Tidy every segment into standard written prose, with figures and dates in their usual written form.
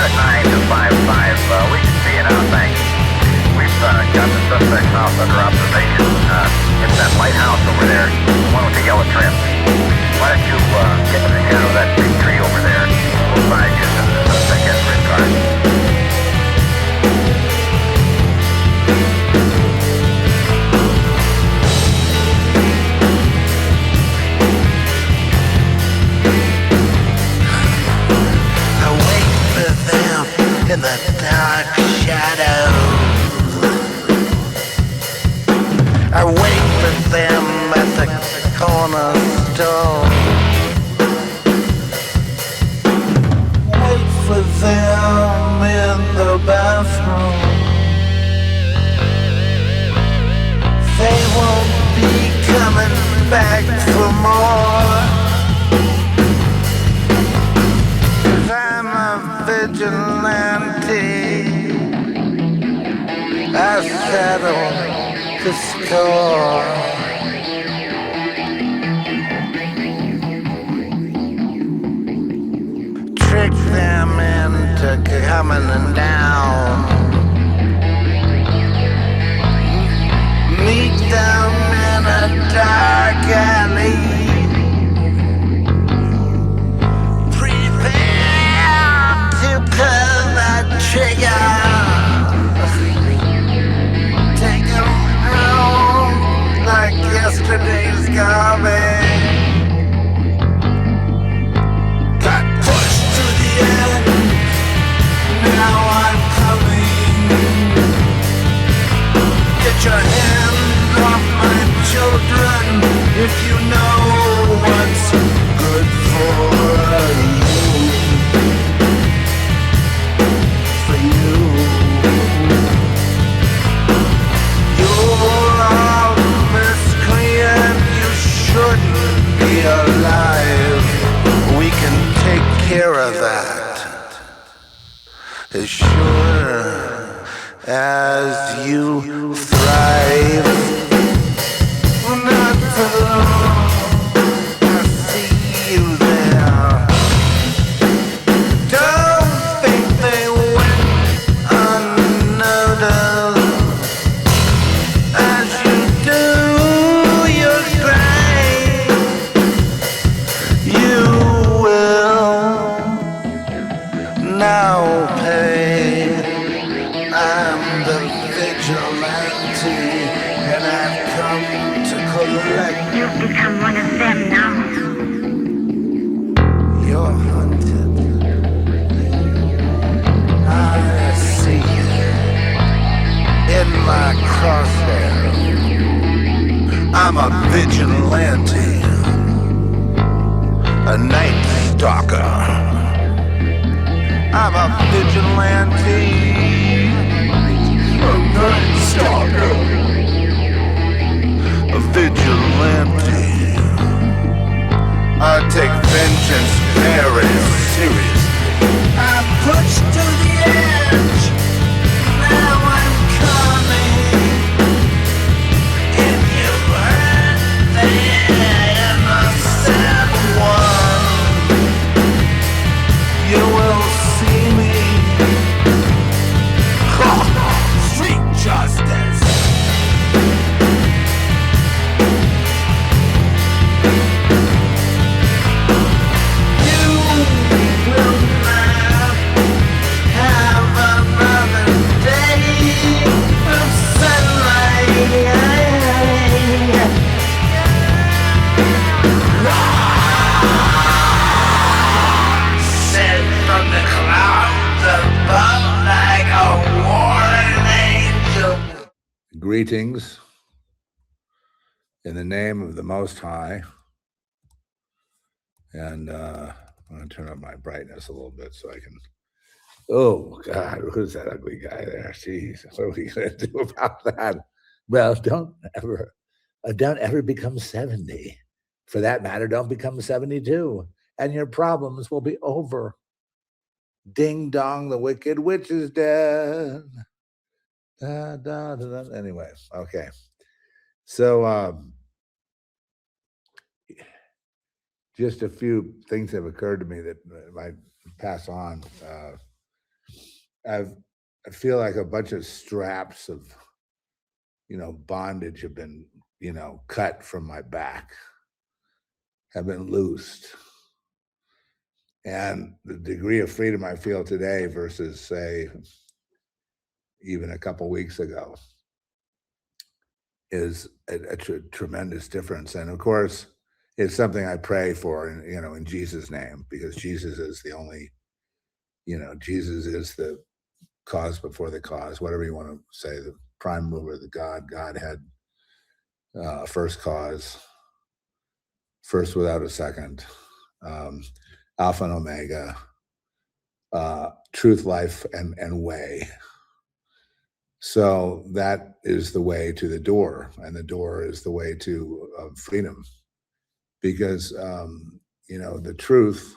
at 9 to 5-5. We can see it out, thanks. We've got the suspect's house under observation. It's that lighthouse over there, the one with the yellow trim. Why don't you get to the shadow of that big tree over there? We'll find you as the suspect gets red card. In the dark shadows, I wait for them at the corner store. Wait for them in the bathroom. They won't be coming back for more. I'm a vigilante. I settle the score. Trick them into coming down. Meet them in a dark alley. Pull that trigger. Take them home like yesterday's garbage. Got pushed to the end. Now I'm coming. Get your hand off my children if you know what's good for you. Shouldn't be alive. We can take care of that. As sure as you thrive. Not for long. I see you there. Don't think they went unnoticed. As you do. Now pay. I'm the vigilante, and I've come to collect. You've become one of them now. You're hunted. I see you in my crosshair. I'm a vigilante, a night stalker. I'm a vigilante, a night stalker, a vigilante. I take vengeance very seriously. I'm pushed to the edge, now I'm coming. If you hurt the innocent one, you will see me. Street justice. You will not have another day of sunlight. Sent from the clouds above like a warring angel. Greetings in the name of the Most High. And I'm going to turn up my brightness a little bit so I can. Oh, God, who's that ugly guy there? Jeez, what are we going to do about that? Well, don't ever become 70. For that matter, don't become 72. And your problems will be over. Ding dong, the wicked witch is dead. Da, da, da, da. Anyway, okay. So just a few things have occurred to me that might pass on. I feel like a bunch of straps of, bondage have been, cut from my back, have been loosed. And the degree of freedom I feel today versus, say, even a couple weeks ago is a tremendous difference. And of course, it's something I pray for, in Jesus' name, because Jesus is the only, Jesus is the cause before the cause, whatever you want to say, the prime mover, the God had first cause, first without a second, Alpha and Omega, truth, life, and way. So that is the way to the door, and the door is the way to freedom, because the truth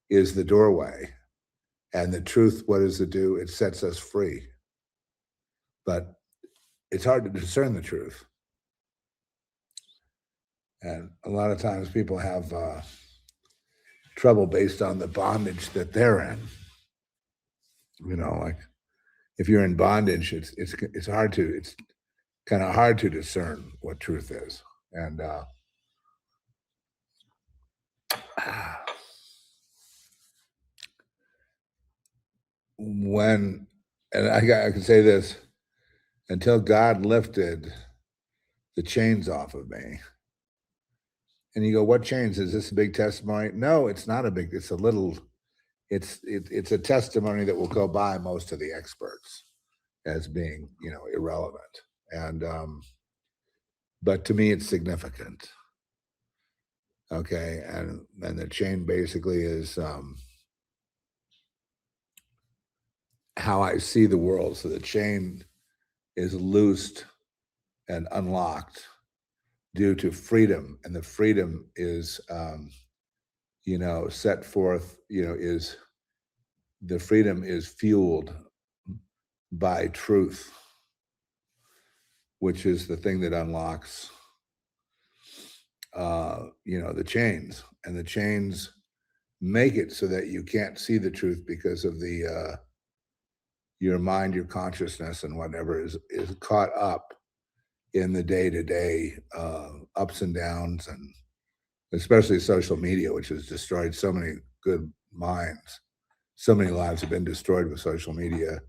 is the doorway, and the truth, what does it do? It sets us free. But it's hard to discern the truth, and a lot of times people have trouble based on the bondage that they're in. Like if you're in bondage, it's kind of hard to discern what truth is. And I can say this, until God lifted the chains off of me. And you go, what chains? Is this a big testimony? No, it's not a big, it's a little, it's a testimony that will go by most of the experts as being, irrelevant. And but to me, it's significant. Okay. And the chain basically is how I see the world. So the chain is loosed and unlocked due to freedom, and the freedom is set forth, is the freedom is fueled by truth, which is the thing that unlocks the chains. And the chains make it so that you can't see the truth because of the your mind, your consciousness, and whatever is caught up in the day-to-day ups and downs, and especially social media, which has destroyed so many good minds. So many lives have been destroyed with social media,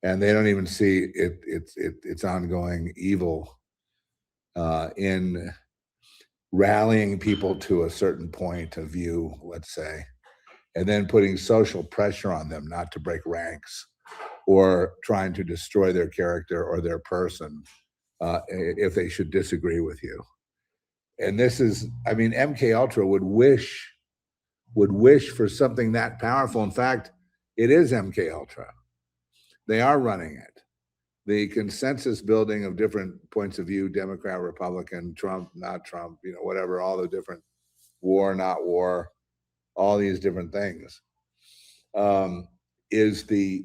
and they don't even see it's ongoing evil in rallying people to a certain point of view, let's say, and then putting social pressure on them not to break ranks, or trying to destroy their character or their person if they should disagree with you. And this is, MK Ultra would wish for something that powerful. In fact, it is MK Ultra. They are running it. The consensus building of different points of view, Democrat, Republican, Trump, not Trump, whatever, all the different war, not war, all these different things, is the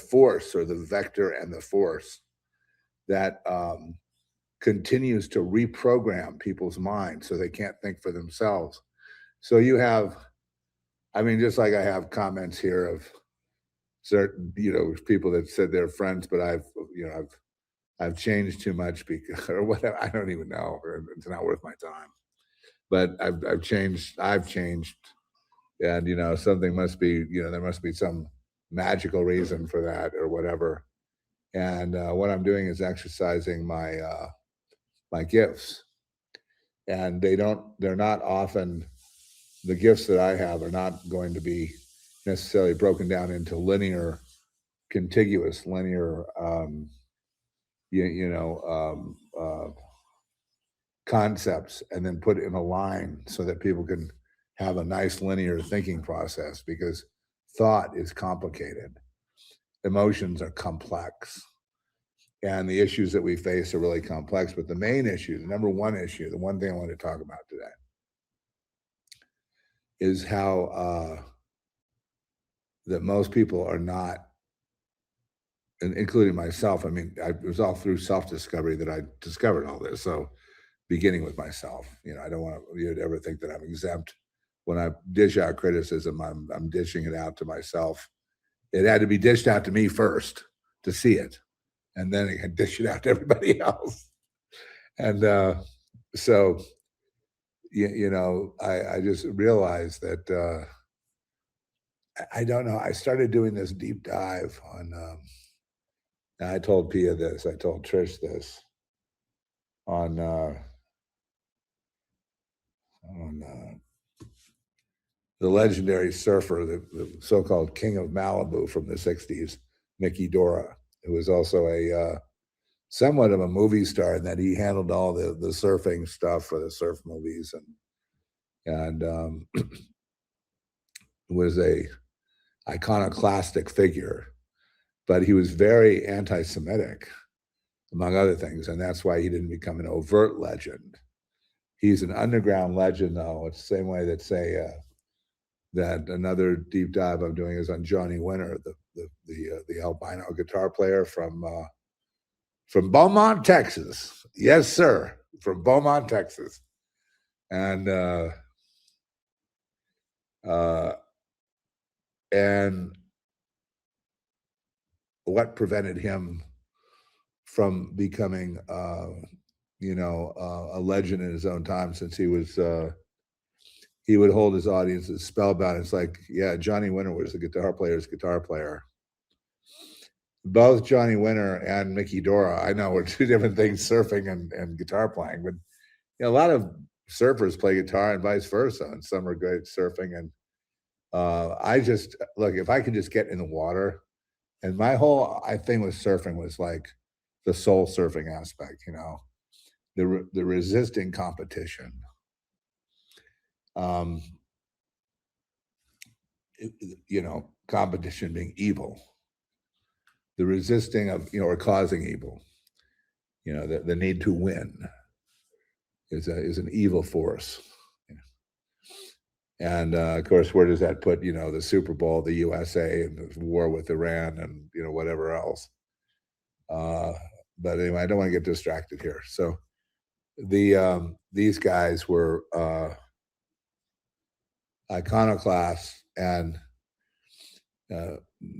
force, or the vector and the force that continues to reprogram people's minds so they can't think for themselves. So you have, just like I have comments here of certain, people that said they're friends, but I've changed too much because, or whatever, I don't even know, or it's not worth my time. But I've changed, and something must be, there must be some magical reason for that or whatever. And what I'm doing is exercising my my gifts, and they're not often, the gifts that I have are not going to be necessarily broken down into linear, contiguous, linear, concepts, and then put in a line so that people can have a nice linear thinking process, because thought is complicated. Emotions are complex. And the issues that we face are really complex. But the main issue, the number one issue, the one thing I want to talk about today is how that most people are not, and including myself. It was all through self-discovery that I discovered all this. So beginning with myself, I don't want you to ever think that I'm exempt. When I dish out criticism, I'm dishing it out to myself it had to be dished out to me first to see it, and then it had dished it out to everybody else. And so, I just realized that I don't know. I started doing this deep dive on. And I told Pia this. I told Trish this on the legendary surfer, the so-called King of Malibu from the '60s, Mickey Dora, who was also a somewhat of a movie star in that he handled all the surfing stuff for the surf movies, and was a iconoclastic figure, but he was very anti-Semitic, among other things, and that's why he didn't become an overt legend. He's an underground legend, though. It's the same way that, say, that another deep dive I'm doing is on Johnny Winter, the albino guitar player from Beaumont, Texas. Yes, sir, from Beaumont, Texas, and what prevented him from becoming, a legend in his own time, since he was, he would hold his audiences spellbound. It's like, yeah, Johnny Winter was the guitar player. Both Johnny Winter and Mickey Dora, I know, were two different things, surfing and guitar playing, but a lot of surfers play guitar and vice versa, and some are good at surfing. And I just, look, if I could just get in the water, and my whole thing with surfing was like the soul surfing aspect, the resisting competition. Competition being evil, the resisting of, or causing evil, the need to win is an evil force. And of course, where does that put, the Super Bowl, the USA, and the war with Iran, and whatever else. But anyway, I don't want to get distracted here. So these guys were iconoclasts, and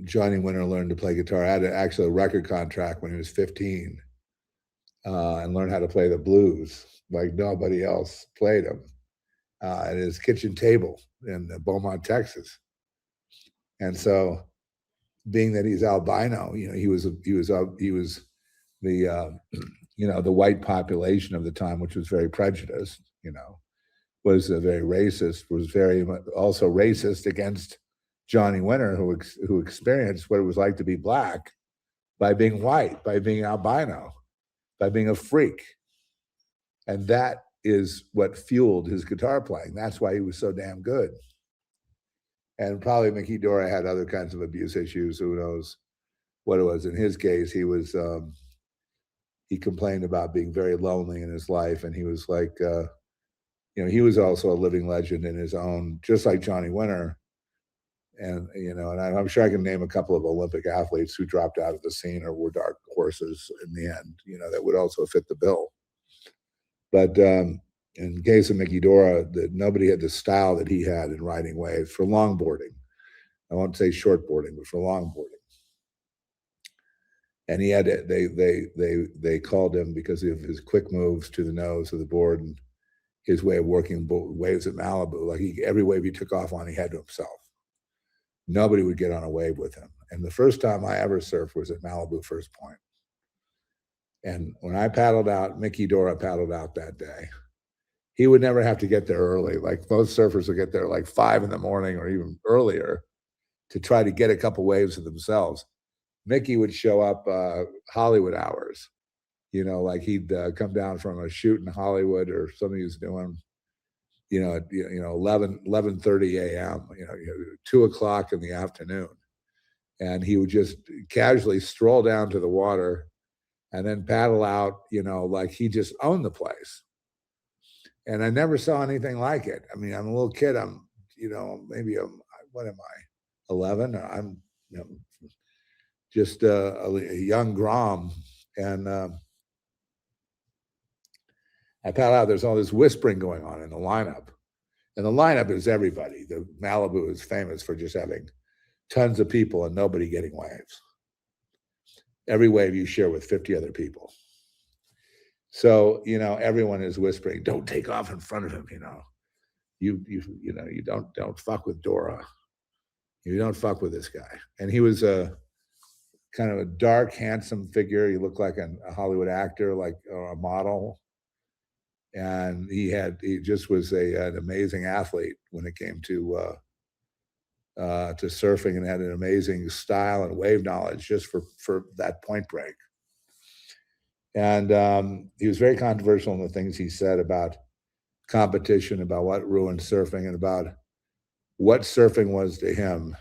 Johnny Winter learned to play guitar. I had actually a record contract when he was 15, and learned how to play the blues like nobody else played them, at his kitchen table in Beaumont, Texas. And so, being that he's albino, he was the the white population of the time, which was very prejudiced, was very racist, was very also racist against Johnny Winter, who experienced what it was like to be black by being white, by being albino, by being a freak. And that is what fueled his guitar playing. That's why he was so damn good. And probably Mickey Dora had other kinds of abuse issues. Who knows what it was? In his case, he was, he complained about being very lonely in his life. And he was like, he was also a living legend in his own, just like Johnny Winter. And, and I'm sure I can name a couple of Olympic athletes who dropped out of the scene or were dark horses in the end, that would also fit the bill. But in case of Mickey Dora, nobody had the style that he had in riding waves for longboarding. I won't say shortboarding, but for longboarding. And he had they called him because of his quick moves to the nose of the board and his way of working waves at Malibu. Like every wave he took off on, he had to himself. Nobody would get on a wave with him. And the first time I ever surfed was at Malibu First Point. And when I paddled out, Mickey Dora paddled out that day. He would never have to get there early. Like most surfers would get there like 5 a.m. or even earlier to try to get a couple waves of themselves. Mickey would show up Hollywood hours. Like he'd come down from a shoot in Hollywood or something he was doing, at 11:30 a.m., 2 o'clock in the afternoon. And he would just casually stroll down to the water and then paddle out, like he just owned the place. And I never saw anything like it. I mean, I'm a little kid. I'm, maybe what am I, 11? I'm just a young Grom. And I paddle out. There's all this whispering going on in the lineup. And the lineup is everybody. The Malibu is famous for just having tons of people and nobody getting waves. Every wave you share with 50 other people. So, everyone is whispering, don't take off in front of him, you don't fuck with Dora. You don't fuck with this guy. And he was a kind of a dark, handsome figure. He looked like a Hollywood actor, like a model. And he just was an amazing athlete when it came to surfing, and had an amazing style and wave knowledge just for that point break. And he was very controversial in the things he said about competition, about what ruined surfing, and about what surfing was to him.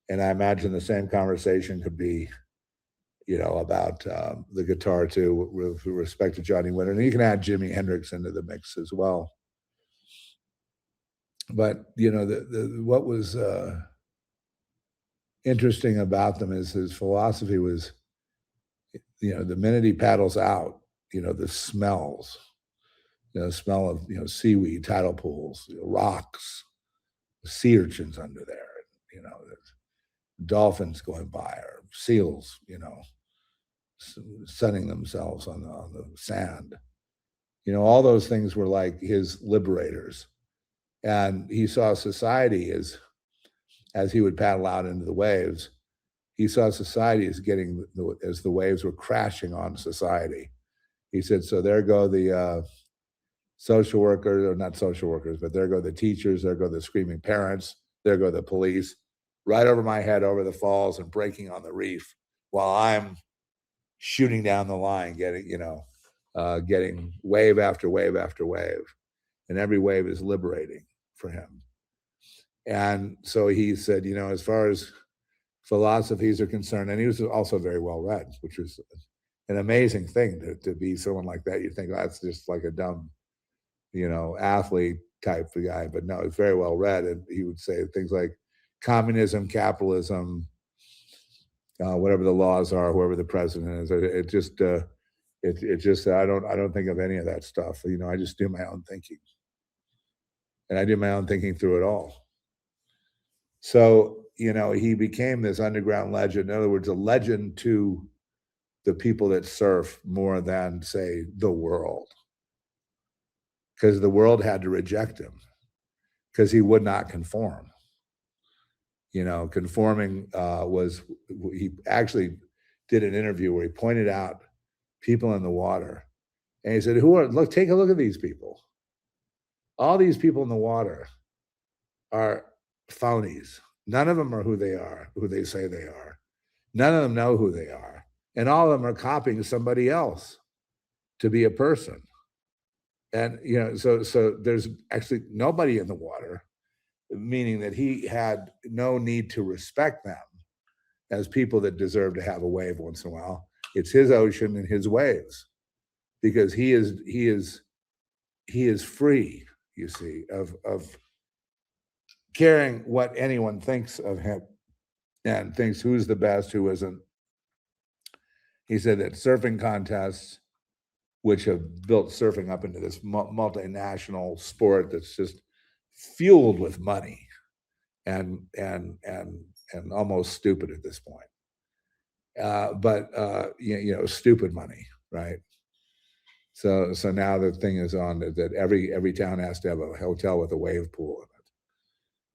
And I imagine the same conversation could be, about the guitar too, with respect to Johnny Winter. And you can add Jimi Hendrix into the mix as well. But what was interesting about them is his philosophy was, the minute he paddles out, the smells, smell of seaweed, tidal pools, rocks, sea urchins under there, there's dolphins going by, or seals, sunning themselves on the sand. All those things were like his liberators. And he saw society as he would paddle out into the waves, he saw society as the waves were crashing on society. He said, so there go the social workers, or not social workers, but there go the teachers, there go the screaming parents, there go the police, right over my head, over the falls and breaking on the reef, while I'm shooting down the line, getting wave after wave after wave. And every wave is liberating for him. And so he said, as far as philosophies are concerned, and he was also very well read, which was an amazing thing to be someone like that. You think, that's just like a dumb, athlete type of guy. But no, he's very well read. And he would say things like communism, capitalism, whatever the laws are, whoever the president is. It just I don't think of any of that stuff. I just do my own thinking. And I do my own thinking through it all. So, he became this underground legend. In other words, a legend to the people that surf more than, say, the world. Because the world had to reject him, because he would not conform. Conforming he actually did an interview where he pointed out people in the water. And he said, take a look at these people. All these people in the water are phonies. None of them are who they say they are. None of them know who they are. And all of them are copying somebody else to be a person. And, so there's actually nobody in the water, meaning that he had no need to respect them as people that deserve to have a wave once in a while. It's his ocean and his waves, because he is free, you see, of caring what anyone thinks of him and thinks who's the best, who isn't. He said that surfing contests, which have built surfing up into this multinational sport that's just fueled with money and almost stupid at this point. But stupid money, right? So now the thing is on that every town has to have a hotel with a wave pool in it.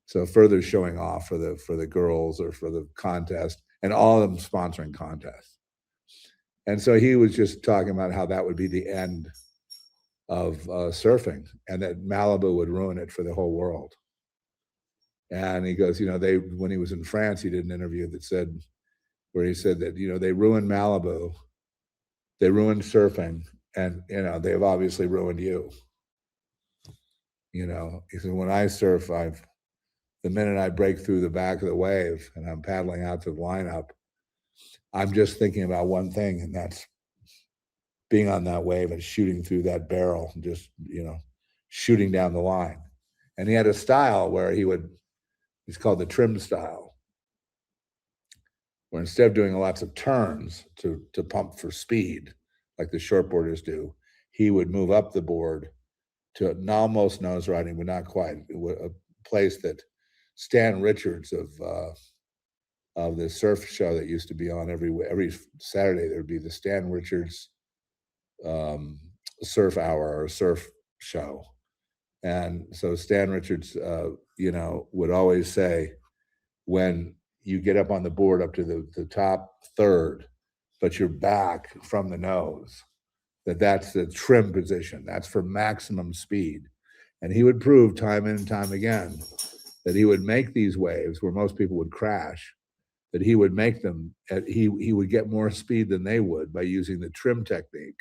So further showing off for the girls or for the contest, and all of them sponsoring contests. And so he was just talking about how that would be the end of surfing, and that Malibu would ruin it for the whole world. And he goes, when he was in France, he did an interview where he said that, they ruined Malibu, they ruined surfing, and, they've obviously ruined you. He said, when I surf, the minute I break through the back of the wave and I'm paddling out to the lineup, I'm just thinking about one thing, and that's being on that wave and shooting through that barrel and just, shooting down the line. And he had a style where it's called the trim style, where instead of doing lots of turns to pump for speed, like the shortboarders do, he would move up the board to almost nose riding, but not quite, a place that Stan Richards of of the surf show that used to be on every Saturday. There'd be the Stan Richards surf hour or surf show. And so Stan Richards, would always say, when you get up on the board up to the top third, but you're back from the nose, that's the trim position. That's for maximum speed. And he would prove time and time again that he would make these waves where most people would crash, that he would make them, he would get more speed than they would by using the trim technique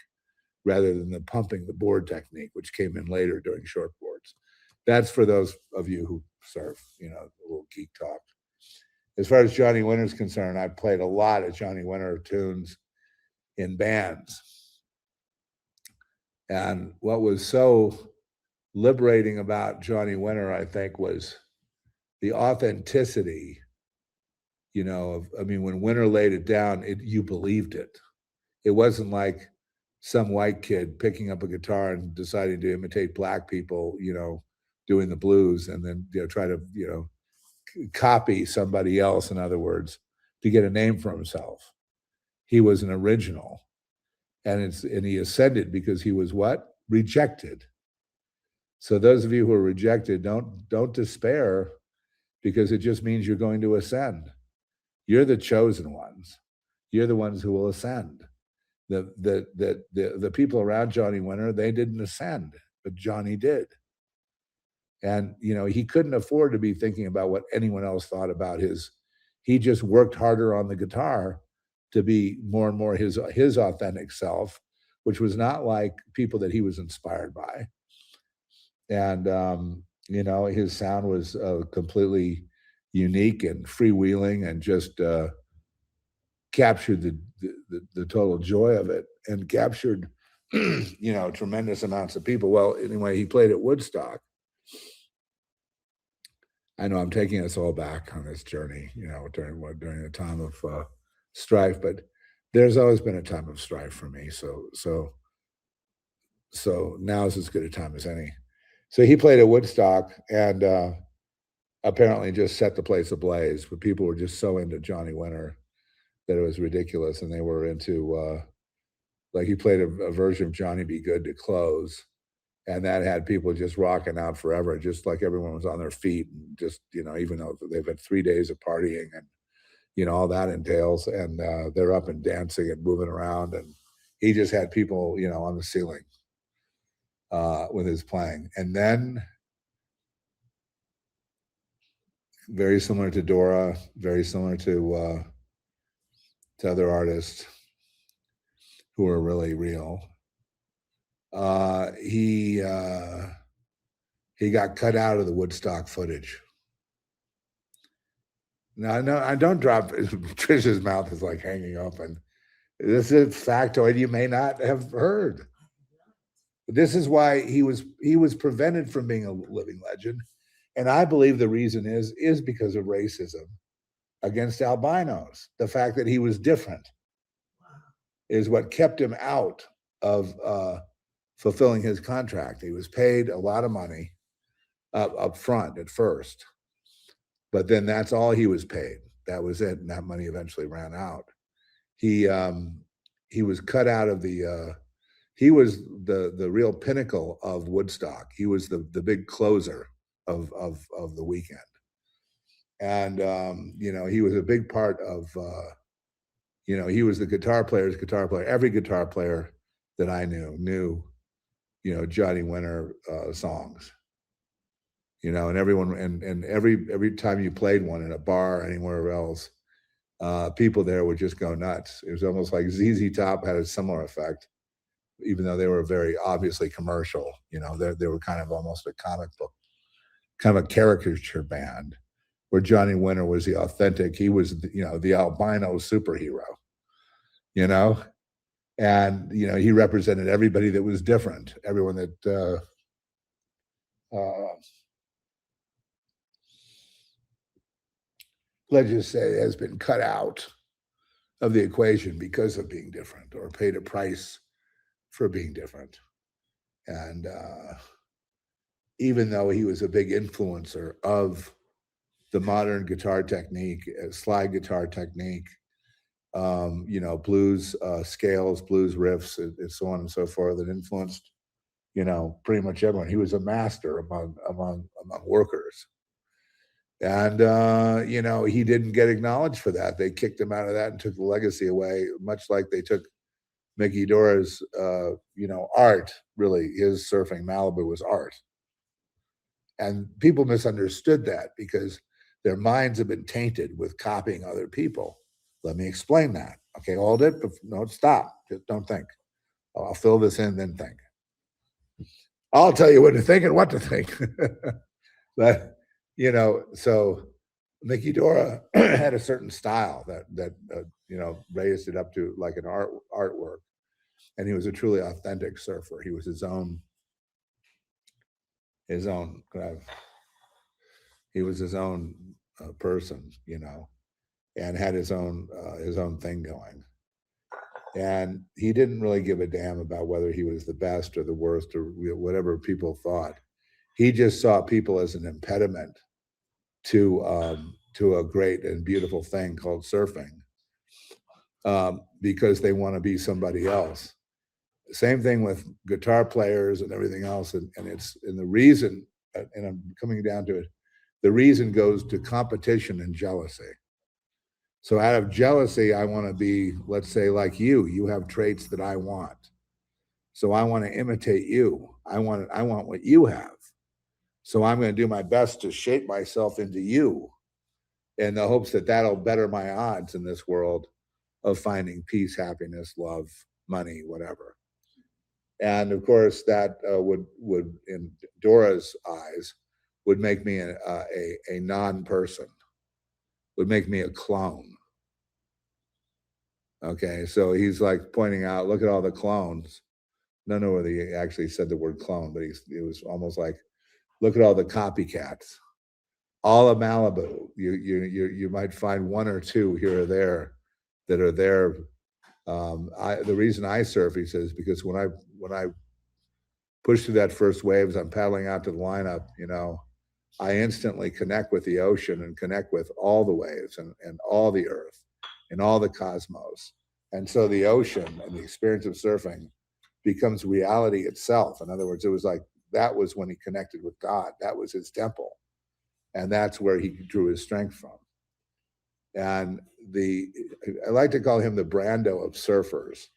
rather than the pumping the board technique, which came in later during short boards. That's for those of you who surf, a little geek talk. As far as Johnny Winter's concerned, I played a lot of Johnny Winter tunes in bands. And what was so liberating about Johnny Winter, I think, was the authenticity, when Winter laid it down, you believed it. It wasn't like some white kid picking up a guitar and deciding to imitate black people, doing the blues, and then try to copy somebody else, in other words, to get a name for himself. He was an original, and he ascended because he was what? Rejected. So those of you who are rejected, don't despair, because it just means you're going to ascend. You're the chosen ones. You're the ones who will ascend. The people around Johnny Winter, they didn't ascend, but Johnny did. And, he couldn't afford to be thinking about what anyone else thought about he just worked harder on the guitar to be more and more his authentic self, which was not like people that he was inspired by. And, his sound was completely unique and freewheeling, and just captured the total joy of it, and captured, tremendous amounts of people. Well, anyway, he played at Woodstock. I know I'm taking us all back on this journey, during a time of strife, but there's always been a time of strife for me. So now is as good a time as any. So he played at Woodstock, and apparently just set the place ablaze. But people were just so into Johnny Winter that it was ridiculous, and they were into he played a version of Johnny Be Good to close. And that had people just rocking out forever, just like everyone was on their feet, and just, even though they've had 3 days of partying and, all that entails, and they're up and dancing and moving around. And he just had people, on the ceiling with his playing. And then, very similar to Dora, very similar to other artists who are really real, he got cut out of the Woodstock footage. Now, no, I don't drop. Trish's mouth is like hanging open. This is a factoid you may not have heard. This is why he was prevented from being a living legend, and I believe the reason is because of racism against albinos. The fact that he was different is what kept him out of fulfilling his contract. He was paid a lot of money up front at first, but then that's all he was paid. That was it, and that money eventually ran out. He was cut out of the. He was the real pinnacle of Woodstock. He was the big closer of the weekend, and he was a big part of. He was the guitar player's guitar player. Every guitar player that I knew, Johnny Winter songs. And everyone, and every time you played one in a bar or anywhere else, people there would just go nuts. It was almost like ZZ Top had a similar effect, even though they were very obviously commercial. They were kind of almost a comic book, kind of a caricature band, where Johnny Winter was the authentic. He was, the albino superhero, and he represented everybody that was different, everyone that let's just say has been cut out of the equation because of being different, or paid a price for being different. And even though he was a big influencer of the modern guitar technique, slide guitar technique, you know, blues scales, blues riffs, and so on and so forth, that influenced, you know, pretty much everyone. He was a master among workers. And, you know, he didn't get acknowledged for that. They kicked him out of that and took the legacy away, much like they took Mickey Dora's, you know, art. Really, his surfing Malibu was art. And people misunderstood that because their minds have been tainted with copying other people. Let me explain that. Okay, hold it. No, stop. Just don't think. I'll fill this in, then think. I'll tell you what to think and what to think. But, you know, so Mickey Dora had a certain style that you know, raised it up to like an artwork. And he was a truly authentic surfer. He was his own he was his own person, you know, and had his own thing going. And he didn't really give a damn about whether he was the best or the worst or whatever people thought. He just saw people as an impediment to a great and beautiful thing called surfing, because they want to be somebody else. Same thing with guitar players and everything else, and the reason, and I'm coming down to it, the reason goes to competition and jealousy. So out of jealousy, I want to be, let's say, like you. You have traits that I want, so I want to imitate you. I want what you have. So I'm going to do my best to shape myself into you, in the hopes that that'll better my odds in this world of finding peace, happiness, love, money, whatever. And of course, that would, in Dora's eyes, would make me a non-person, would make me a clone. Okay, so he's like pointing out, look at all the clones. I don't know whether he actually said the word clone, but it was almost like, look at all the copycats. All of Malibu, you might find one or two here or there that are there. The reason I surf, he says, because when I push through that first wave as I'm paddling out to the lineup, you know, I instantly connect with the ocean and connect with all the waves and all the earth and all the cosmos. And so the ocean and the experience of surfing becomes reality itself. In other words, it was like, that was when he connected with God. That was his temple. And that's where he drew his strength from. And I like to call him the Brando of surfers.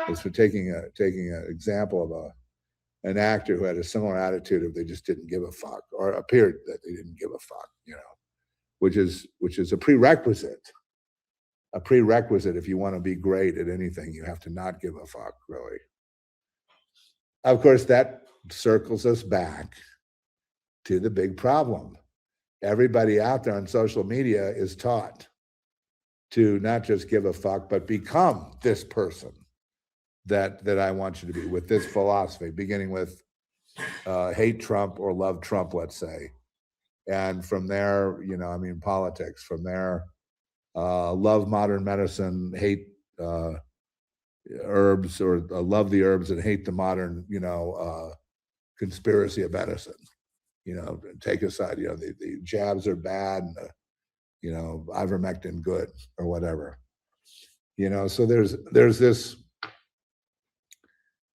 It's for taking an example of an actor who had a similar attitude of they just didn't give a fuck, or appeared that they didn't give a fuck, you know, which is a prerequisite. A prerequisite if you want to be great at anything, you have to not give a fuck, really. Of course, that circles us back to the big problem. Everybody out there on social media is taught to not just give a fuck, but become this person that I want you to be, with this philosophy, beginning with hate Trump or love Trump, let's say. And from there, you know, I mean, politics, from there, love modern medicine, hate herbs, or love the herbs and hate the modern, you know, conspiracy of medicine. You know, take aside, you know, the jabs are bad, and you know, ivermectin good, or whatever. You know, so there's this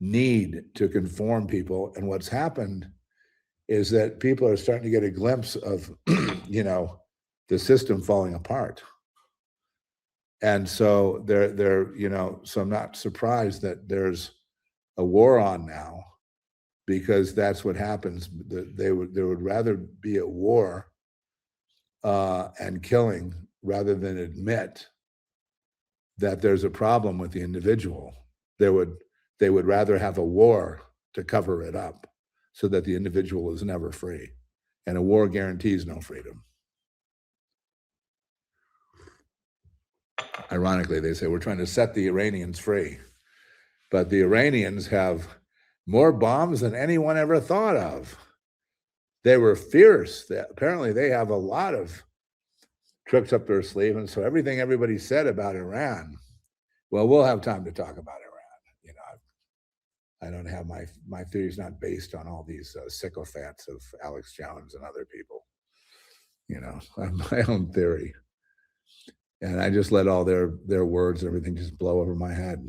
need to conform people, and what's happened is that people are starting to get a glimpse of, you know, the system falling apart. And so they're, you know, so I'm not surprised that there's a war on now, because that's what happens. There would rather be a war and killing rather than admit that there's a problem with the individual. They would rather have a war to cover it up, so that the individual is never free. And a war guarantees no freedom. Ironically, they say we're trying to set the Iranians free, but the Iranians have more bombs than anyone ever thought of. They were fierce. Apparently, they have a lot of tricks up their sleeve. And so everything everybody said about Iran, well, we'll have time to talk about Iran. You know, I don't have my theories not based on all these sycophants of Alex Jones and other people. You know, I have my own theory. And I just let all their words and everything just blow over my head.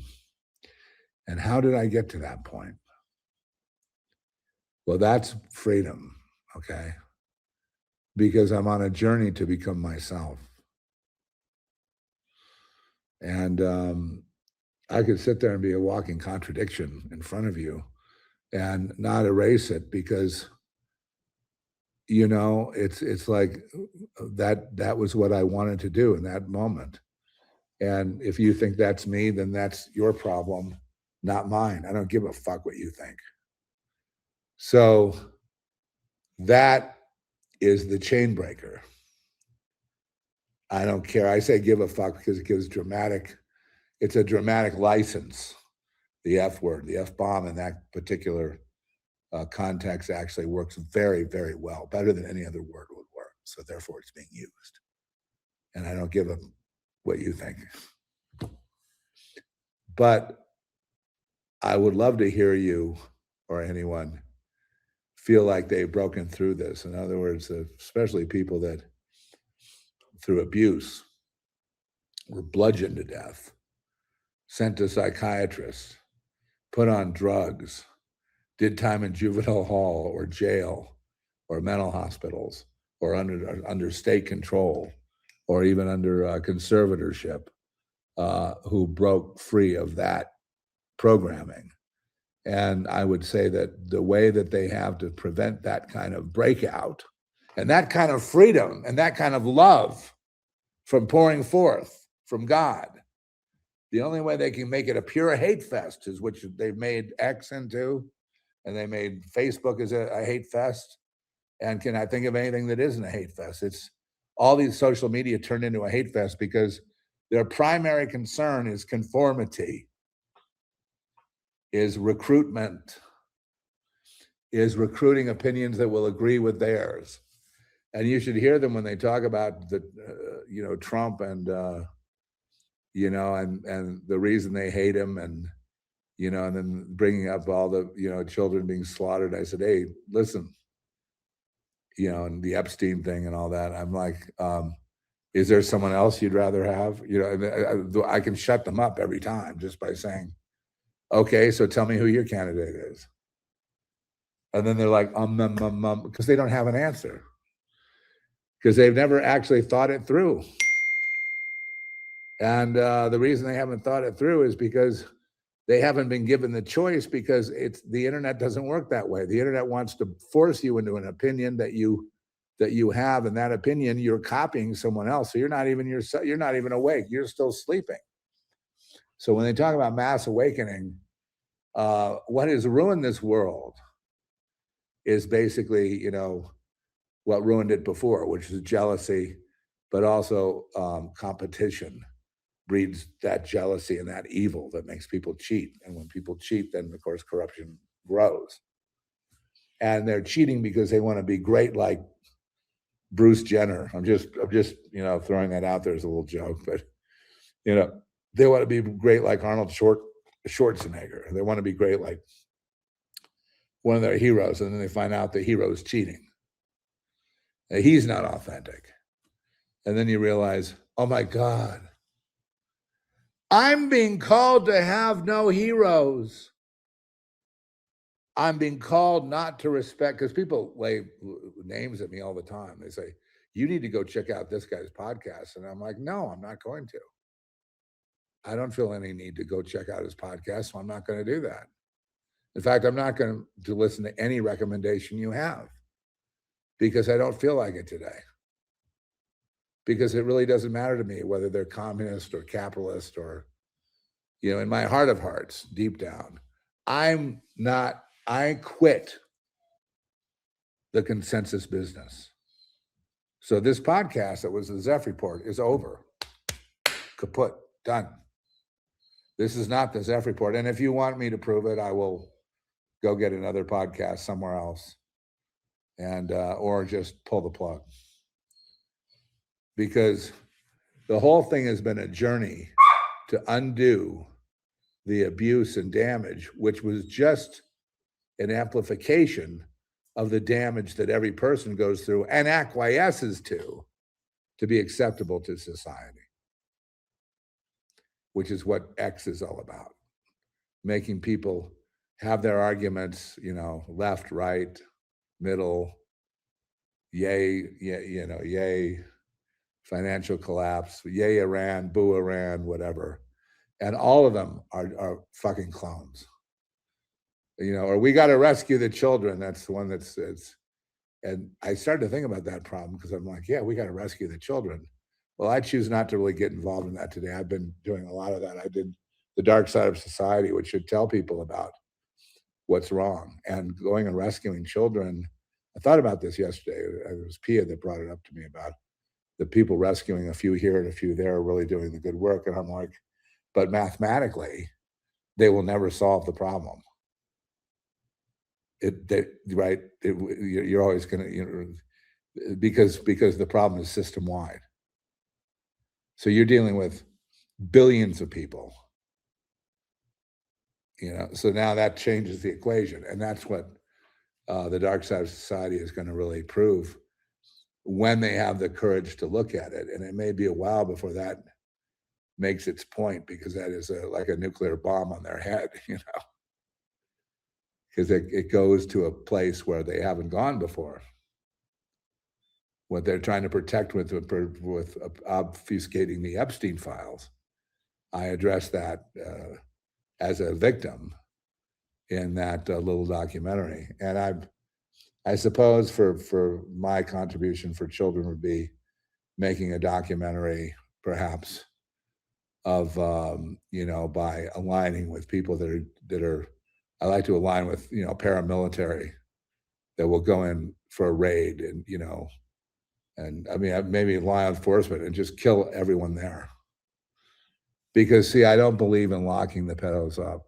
And how did I get to that point? Well, that's freedom, okay? Because I'm on a journey to become myself. And I could sit there and be a walking contradiction in front of you and not erase it because, you know, it's like that was what I wanted to do in that moment. And if you think that's me, then that's your problem, not mine. I don't give a fuck what you think. So that is the chain breaker. I don't care. I say give a fuck because it gives it's a dramatic license. The F word, the F bomb in that particular context actually works very, very well, better than any other word would work. So therefore it's being used. And I don't give a what you think. But I would love to hear you or anyone feel like they've broken through this. In other words, especially people that through abuse were bludgeoned to death, sent to psychiatrists, put on drugs, did time in juvenile hall or jail or mental hospitals or under state control or even under conservatorship, who broke free of that programming. And I would say that the way that they have to prevent that kind of breakout and that kind of freedom and that kind of love from pouring forth from God, the only way they can make it a pure hate fest is which they've made X into, and they made Facebook as a hate fest. And can I think of anything that isn't a hate fest? It's all these social media turned into a hate fest because their primary concern is conformity, is recruitment, is recruiting opinions that will agree with theirs. And you should hear them when they talk about the, Trump and, and the reason they hate him and, and then bringing up all the, children being slaughtered. I said, hey, listen, and the Epstein thing and all that. I'm like, is there someone else you'd rather have? I can shut them up every time just by saying, okay, so tell me who your candidate is. And then they're like, because they don't have an answer. Because they've never actually thought it through. And the reason they haven't thought it through is because they haven't been given the choice, because the internet doesn't work that way. The internet wants to force you into an opinion that you have, and that opinion you're copying someone else. So you're not even awake. You're still sleeping. So when they talk about mass awakening, what has ruined this world is basically, what ruined it before, which is jealousy, but also competition breeds that jealousy and that evil that makes people cheat. And when people cheat, then of course corruption grows. And they're cheating because they want to be great like Bruce Jenner. I'm just throwing that out there as a little joke, but they want to be great like Arnold Schwarzenegger. They want to be great like one of their heroes, and then they find out the hero's cheating. He's not authentic. And then you realize, oh my God, I'm being called to have no heroes. I'm being called not to respect, because people lay names at me all the time. They say, you need to go check out this guy's podcast. And I'm like, no, I'm not going to. I don't feel any need to go check out his podcast, so I'm not going to do that. In fact, I'm not going to listen to any recommendation you have, because I don't feel like it today. Because it really doesn't matter to me whether they're communist or capitalist or, in my heart of hearts, deep down, I quit the consensus business. So this podcast that was the Zeph Report is over. Kaput, done. This is not the Zeph Report. And if you want me to prove it, I will go get another podcast somewhere else and or just pull the plug. Because the whole thing has been a journey to undo the abuse and damage, which was just an amplification of the damage that every person goes through and acquiesces to be acceptable to society, which is what X is all about. Making people have their arguments, left, right, middle, yay, yay, financial collapse, yay Iran, boo Iran, whatever. And all of them are fucking clones. Or we got to rescue the children. That's the one that's, and I started to think about that problem because I'm like, yeah, we got to rescue the children. Well, I choose not to really get involved in that today. I've been doing a lot of that. I did The Dark Side of Society, which should tell people about what's wrong. And going and rescuing children, I thought about this yesterday. It was Pia that brought it up to me about the people rescuing a few here and a few there, really doing the good work. And I'm like, but mathematically, they will never solve the problem. You're always going to, because the problem is system wide. So you're dealing with billions of people, so now that changes the equation. And that's what the Dark Side of Society is going to really prove when they have the courage to look at it. And it may be a while before that makes its point, because that is like a nuclear bomb on their head, because it goes to a place where they haven't gone before. What they're trying to protect with obfuscating the Epstein files, I addressed that as a victim in that little documentary. And I suppose for my contribution for children would be making a documentary, perhaps, of by aligning with people that are I like to align with paramilitary that will go in for a raid and I mean maybe law enforcement and just kill everyone there. Because see, I don't believe in locking the pedos up.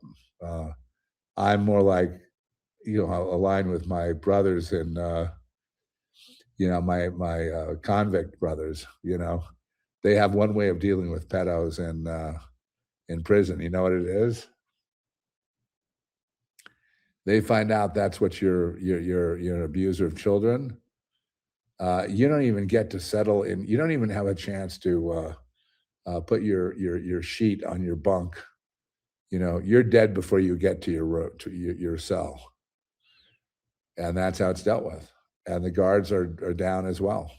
I'm more like aligned with my brothers and my convict brothers. They have one way of dealing with pedos in prison. You know what it is? They find out that's what you're an abuser of children. You don't even get to settle in. You don't even have a chance to put your sheet on your bunk. You're dead before you get to your cell, and that's how it's dealt with. And the guards are down as well.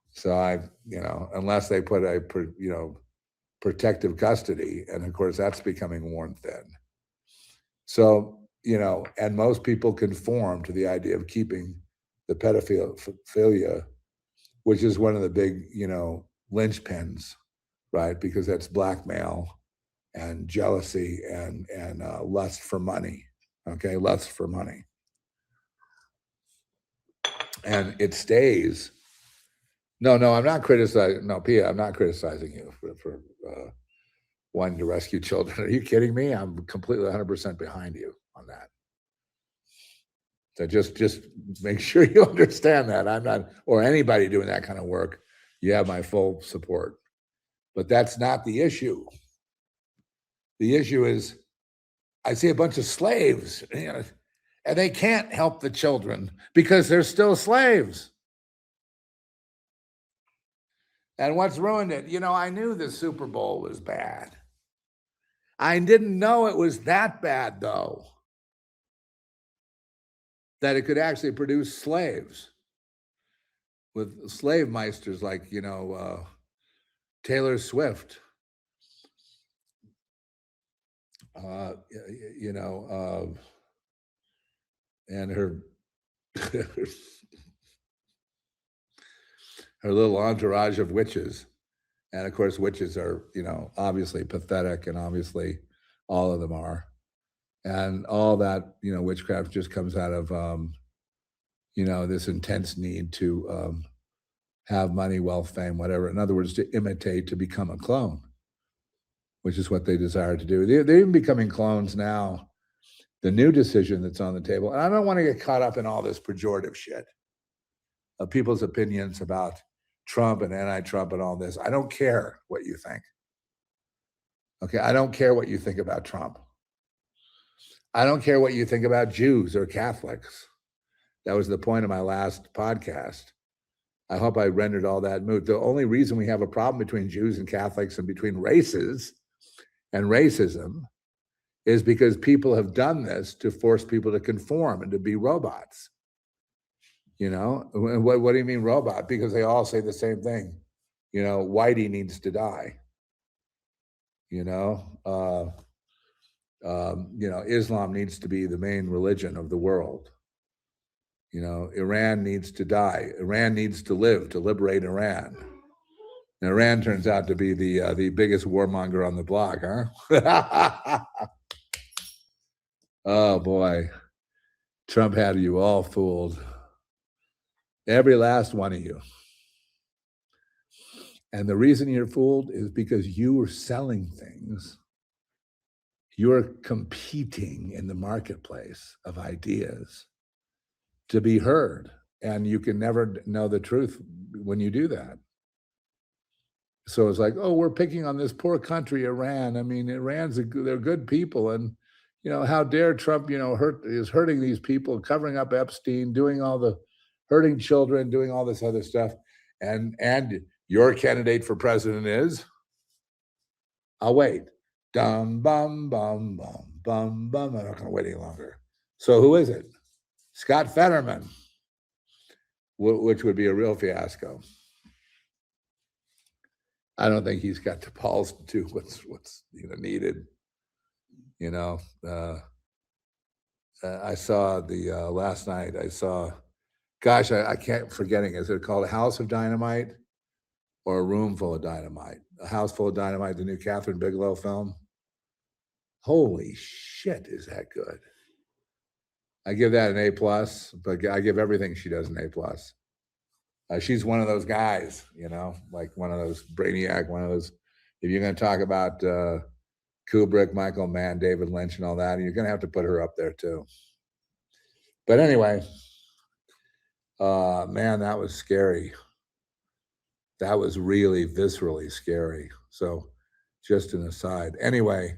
So unless they put a protective custody, and of course that's becoming worn thin. So and most people conform to the idea of keeping the pedophilia, which is one of the big linchpins, right? Because that's blackmail and jealousy and lust for money. Okay, lust for money, and it stays. No, I'm not criticizing. No, Pia, I'm not criticizing you for wanting to rescue children. Are you kidding me? I'm completely 100% behind you on that. So just make sure you understand that. I'm not, or anybody doing that kind of work, you have my full support. But that's not the issue. The issue is, I see a bunch of slaves, and they can't help the children because they're still slaves. And what's ruined it? I knew the Super Bowl was bad. I didn't know it was that bad, though, that it could actually produce slaves with slave meisters like, Taylor Swift, and her her little entourage of witches. And of course, witches are, obviously pathetic, and obviously all of them are. And all that, witchcraft just comes out of, this intense need to have money, wealth, fame, whatever. In other words, to imitate, to become a clone, which is what they desire to do. They're even becoming clones now. The new decision that's on the table, and I don't want to get caught up in all this pejorative shit of people's opinions about Trump and anti-Trump and all this. I don't care what you think. Okay, I don't care what you think about Trump. I don't care what you think about Jews or Catholics. That was the point of my last podcast. I hope I rendered all that moot. The only reason we have a problem between Jews and Catholics and between races and racism is because people have done this to force people to conform and to be robots. You know, what do you mean robot? Because they all say the same thing. You know, Whitey needs to die. You know, Islam needs to be the main religion of the world. You know, Iran needs to die. Iran needs to live to liberate Iran. And Iran turns out to be the biggest warmonger on the block, huh? Oh boy, Trump had you all fooled. Every last one of you. And the reason you're fooled is because you are selling things. You're competing in the marketplace of ideas to be heard. And you can never know the truth when you do that. So it's like, oh, we're picking on this poor country, Iran. I mean, they're good people. And, you know, how dare Trump, is hurting these people, covering up Epstein, doing all the hurting children, doing all this other stuff. And your candidate for president is, I'll wait. Dum, bum, bum, bum, bum, bum. I'm not going to wait any longer. So who is it? Scott Fetterman, which would be a real fiasco. I don't think he's got the balls to do what's needed. I saw last night. I can't forgetting. Is it called A House of Dynamite or A Room Full of Dynamite? A House Full of Dynamite, the new Catherine Bigelow film. Holy shit, is that good? I give that an A+, but I give everything she does an A+. She's one of those guys, like one of those brainiac, one of those. If you're going to talk about Kubrick, Michael Mann, David Lynch, and all that, you're going to have to put her up there too. But anyway, man, that was scary. That was really viscerally scary. So just an aside. Anyway,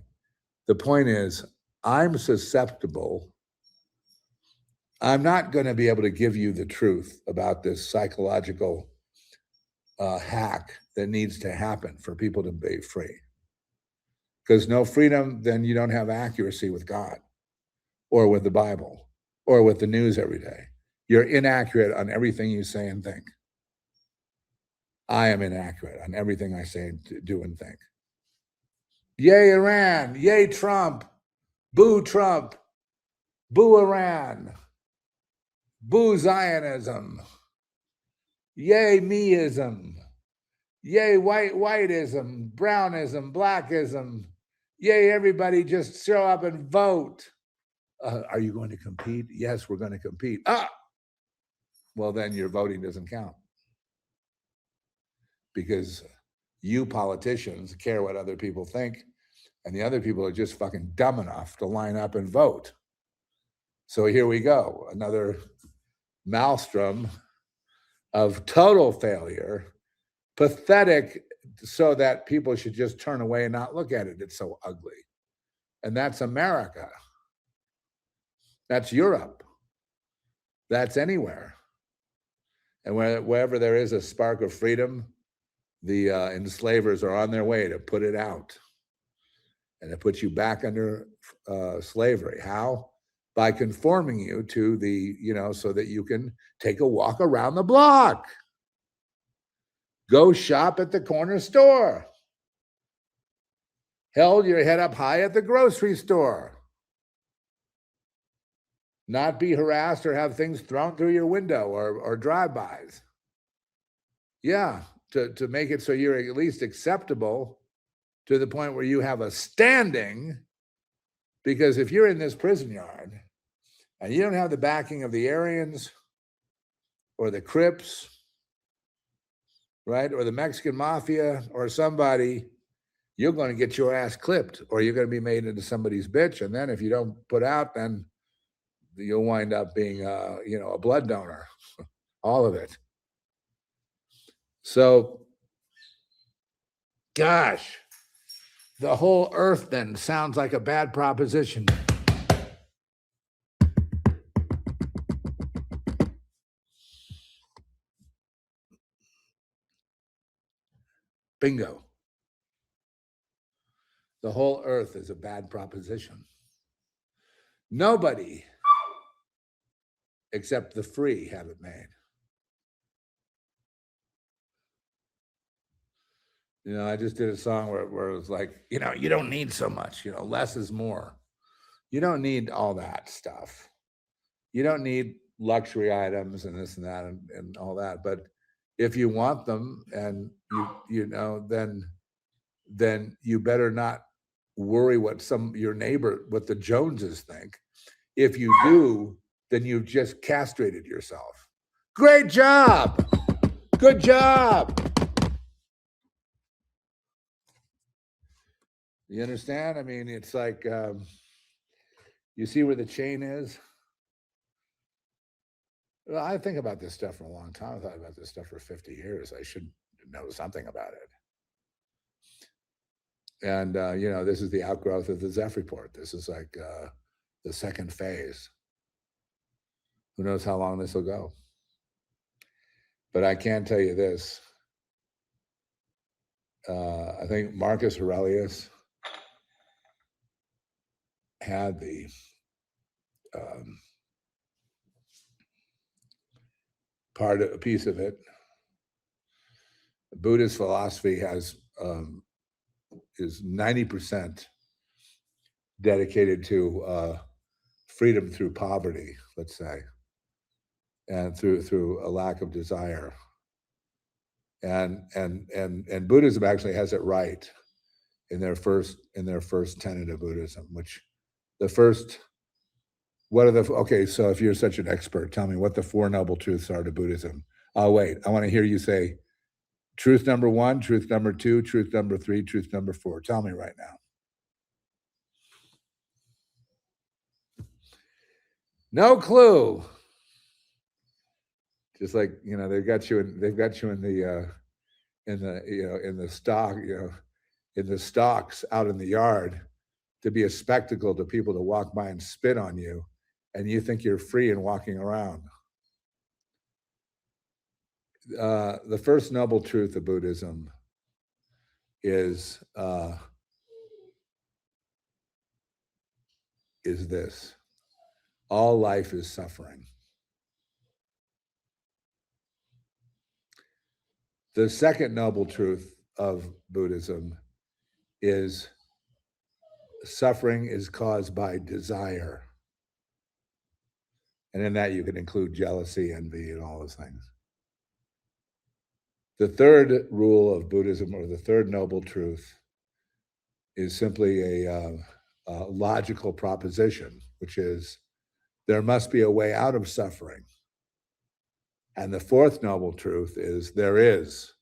the point is, I'm susceptible. I'm not going to be able to give you the truth about this psychological hack that needs to happen for people to be free. Because no freedom, then you don't have accuracy with God or with the Bible or with the news every day. You're inaccurate on everything you say and think. I am inaccurate on everything I say, do, and think. Yay, Iran. Yay, Trump. Boo, Trump. Boo, Iran. Boo, Zionism. Yay, meism. Yay, whiteism, brownism, blackism. Yay, everybody just show up and vote. Are you going to compete? Yes, we're going to compete. Well, then your voting doesn't count. Because you politicians care what other people think, and the other people are just fucking dumb enough to line up and vote. So here we go, another maelstrom of total failure, pathetic, so that people should just turn away and not look at it. It's so ugly. And that's America. That's Europe. That's anywhere. And wherever there is a spark of freedom, the enslavers are on their way to put it out. And it puts you back under slavery. How? By conforming you to so that you can take a walk around the block. Go shop at the corner store. Hold your head up high at the grocery store. Not be harassed or have things thrown through your window or drive-bys. Yeah, to make it so you're at least acceptable to the point where you have a standing. Because if you're in this prison yard and you don't have the backing of the Aryans or the Crips, right, or the Mexican mafia or somebody, you're going to get your ass clipped, or you're going to be made into somebody's bitch. And then if you don't put out, then you'll wind up being, a blood donor, all of it. So, gosh, the whole earth then sounds like a bad proposition. Bingo. The whole earth is a bad proposition. Nobody except the free have it made. You know, I just did a song where it was like, you know, you don't need so much, you know, less is more. You don't need all that stuff. You don't need luxury items and this and that and all that. But if you want them and you know, then you better not worry what your neighbor, what the Joneses think. If you do, then you've just castrated yourself. Great job. Good job. You understand? I mean, it's like, you see where the chain is? Well, I think about this stuff for a long time. I thought about this stuff for 50 years. I should know something about it. And, you know, this is the outgrowth of the Zeph report. This is like the second phase. Who knows how long this will go? But I can tell you this. I think Marcus Aurelius had the a piece of it. Buddhist philosophy is 90% dedicated to freedom through poverty, let's say, and through a lack of desire. And Buddhism actually has it right in their first tenet of Buddhism, which the first. Okay, so if you're such an expert, tell me what the Four Noble Truths are to Buddhism. Oh, wait, I want to hear you say truth number 1, truth number 2, truth number 3, truth number 4. Tell me right now. No clue. Just like, you know, they've got you in the stock, you know, in the stocks out in the yard to be a spectacle to people to walk by and spit on you. And you think you're free and walking around. The first noble truth of Buddhism is this: all life is suffering. The second noble truth of Buddhism is suffering is caused by desire. And in that you can include jealousy, envy, and all those things. The third rule of Buddhism, or the third noble truth, is simply a logical proposition, which is there must be a way out of suffering. And the fourth noble truth is there is.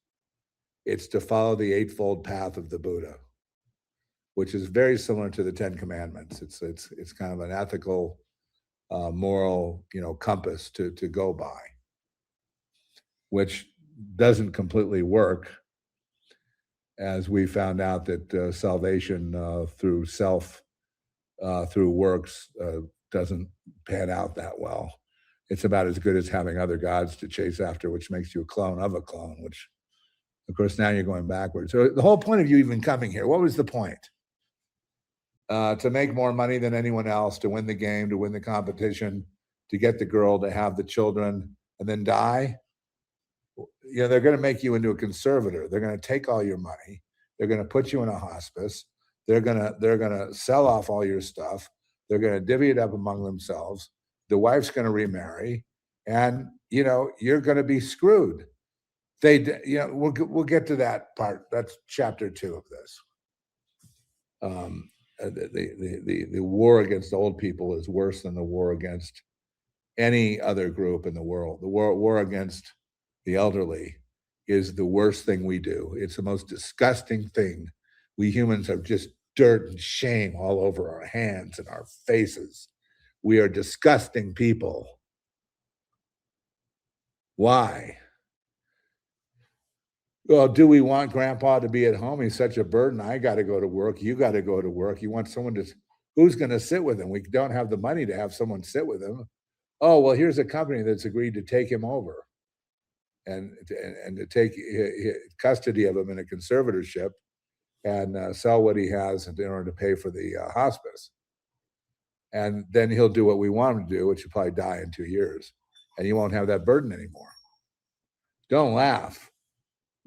It's to follow the eightfold path of the Buddha, which is very similar to the Ten Commandments. It's kind of an ethical, moral, you know, compass to go by, which doesn't completely work, as we found out that salvation through through works doesn't pan out that well. It's about as good as having other gods to chase after, which makes you a clone of a clone, which, of course, now you're going backwards. So the whole point of you even coming here, what was the point? To make more money than anyone else, to win the game, to win the competition, to get the girl, to have the children, and then die? You know, they're going to make you into a conservator. They're going to take all your money. They're going to put you in a hospice. They're going to sell off all your stuff. They're going to divvy it up among themselves. The wife's going to remarry, and you know you're going to be screwed. We'll get to that part. That's chapter 2 of this. The war against old people is worse than the war against any other group in the world. The war against the elderly is the worst thing we do. It's the most disgusting thing. We humans have just dirt and shame all over our hands and our faces. We are disgusting people. Why? Well, do we want Grandpa to be at home? He's such a burden. I got to go to work. You got to go to work. You want someone who's going to sit with him? We don't have the money to have someone sit with him. Oh, well, here's a company that's agreed to take him over. and to take custody of him in a conservatorship and sell what he has in order to pay for the hospice. And then he'll do what we want him to do, which will probably die in 2 years. And you won't have that burden anymore. Don't laugh.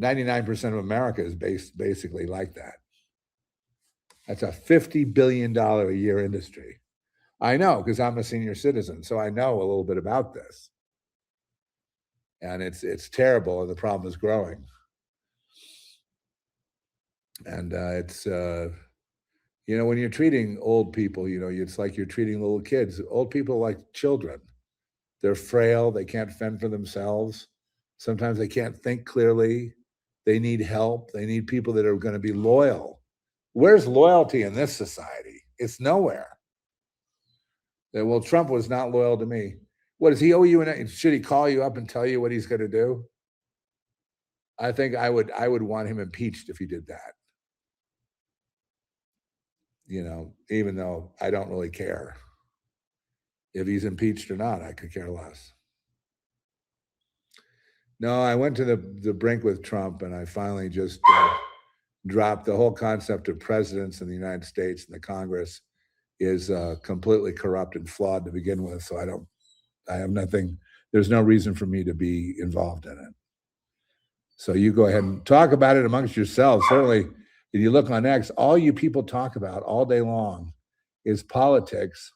99% of America is basically like that. That's a $50 billion a year industry. I know, because I'm a senior citizen, so I know a little bit about this. And it's terrible, and the problem is growing. And when you're treating old people, it's like you're treating little kids. Old people are like children. They're frail. They can't fend for themselves. Sometimes they can't think clearly. They need help. They need people that are going to be loyal. Where's loyalty in this society? It's nowhere. Well, Trump was not loyal to me. What, does he owe you? Should he call you up and tell you what he's going to do? I think I would want him impeached if he did that. Even though I don't really care. If he's impeached or not, I could care less. No, I went to the brink with Trump, and I finally just dropped the whole concept of presidents in the United States, and the Congress is completely corrupt and flawed to begin with. So I have nothing. There's no reason for me to be involved in it. So you go ahead and talk about it amongst yourselves. Certainly, if you look on X, all you people talk about all day long is politics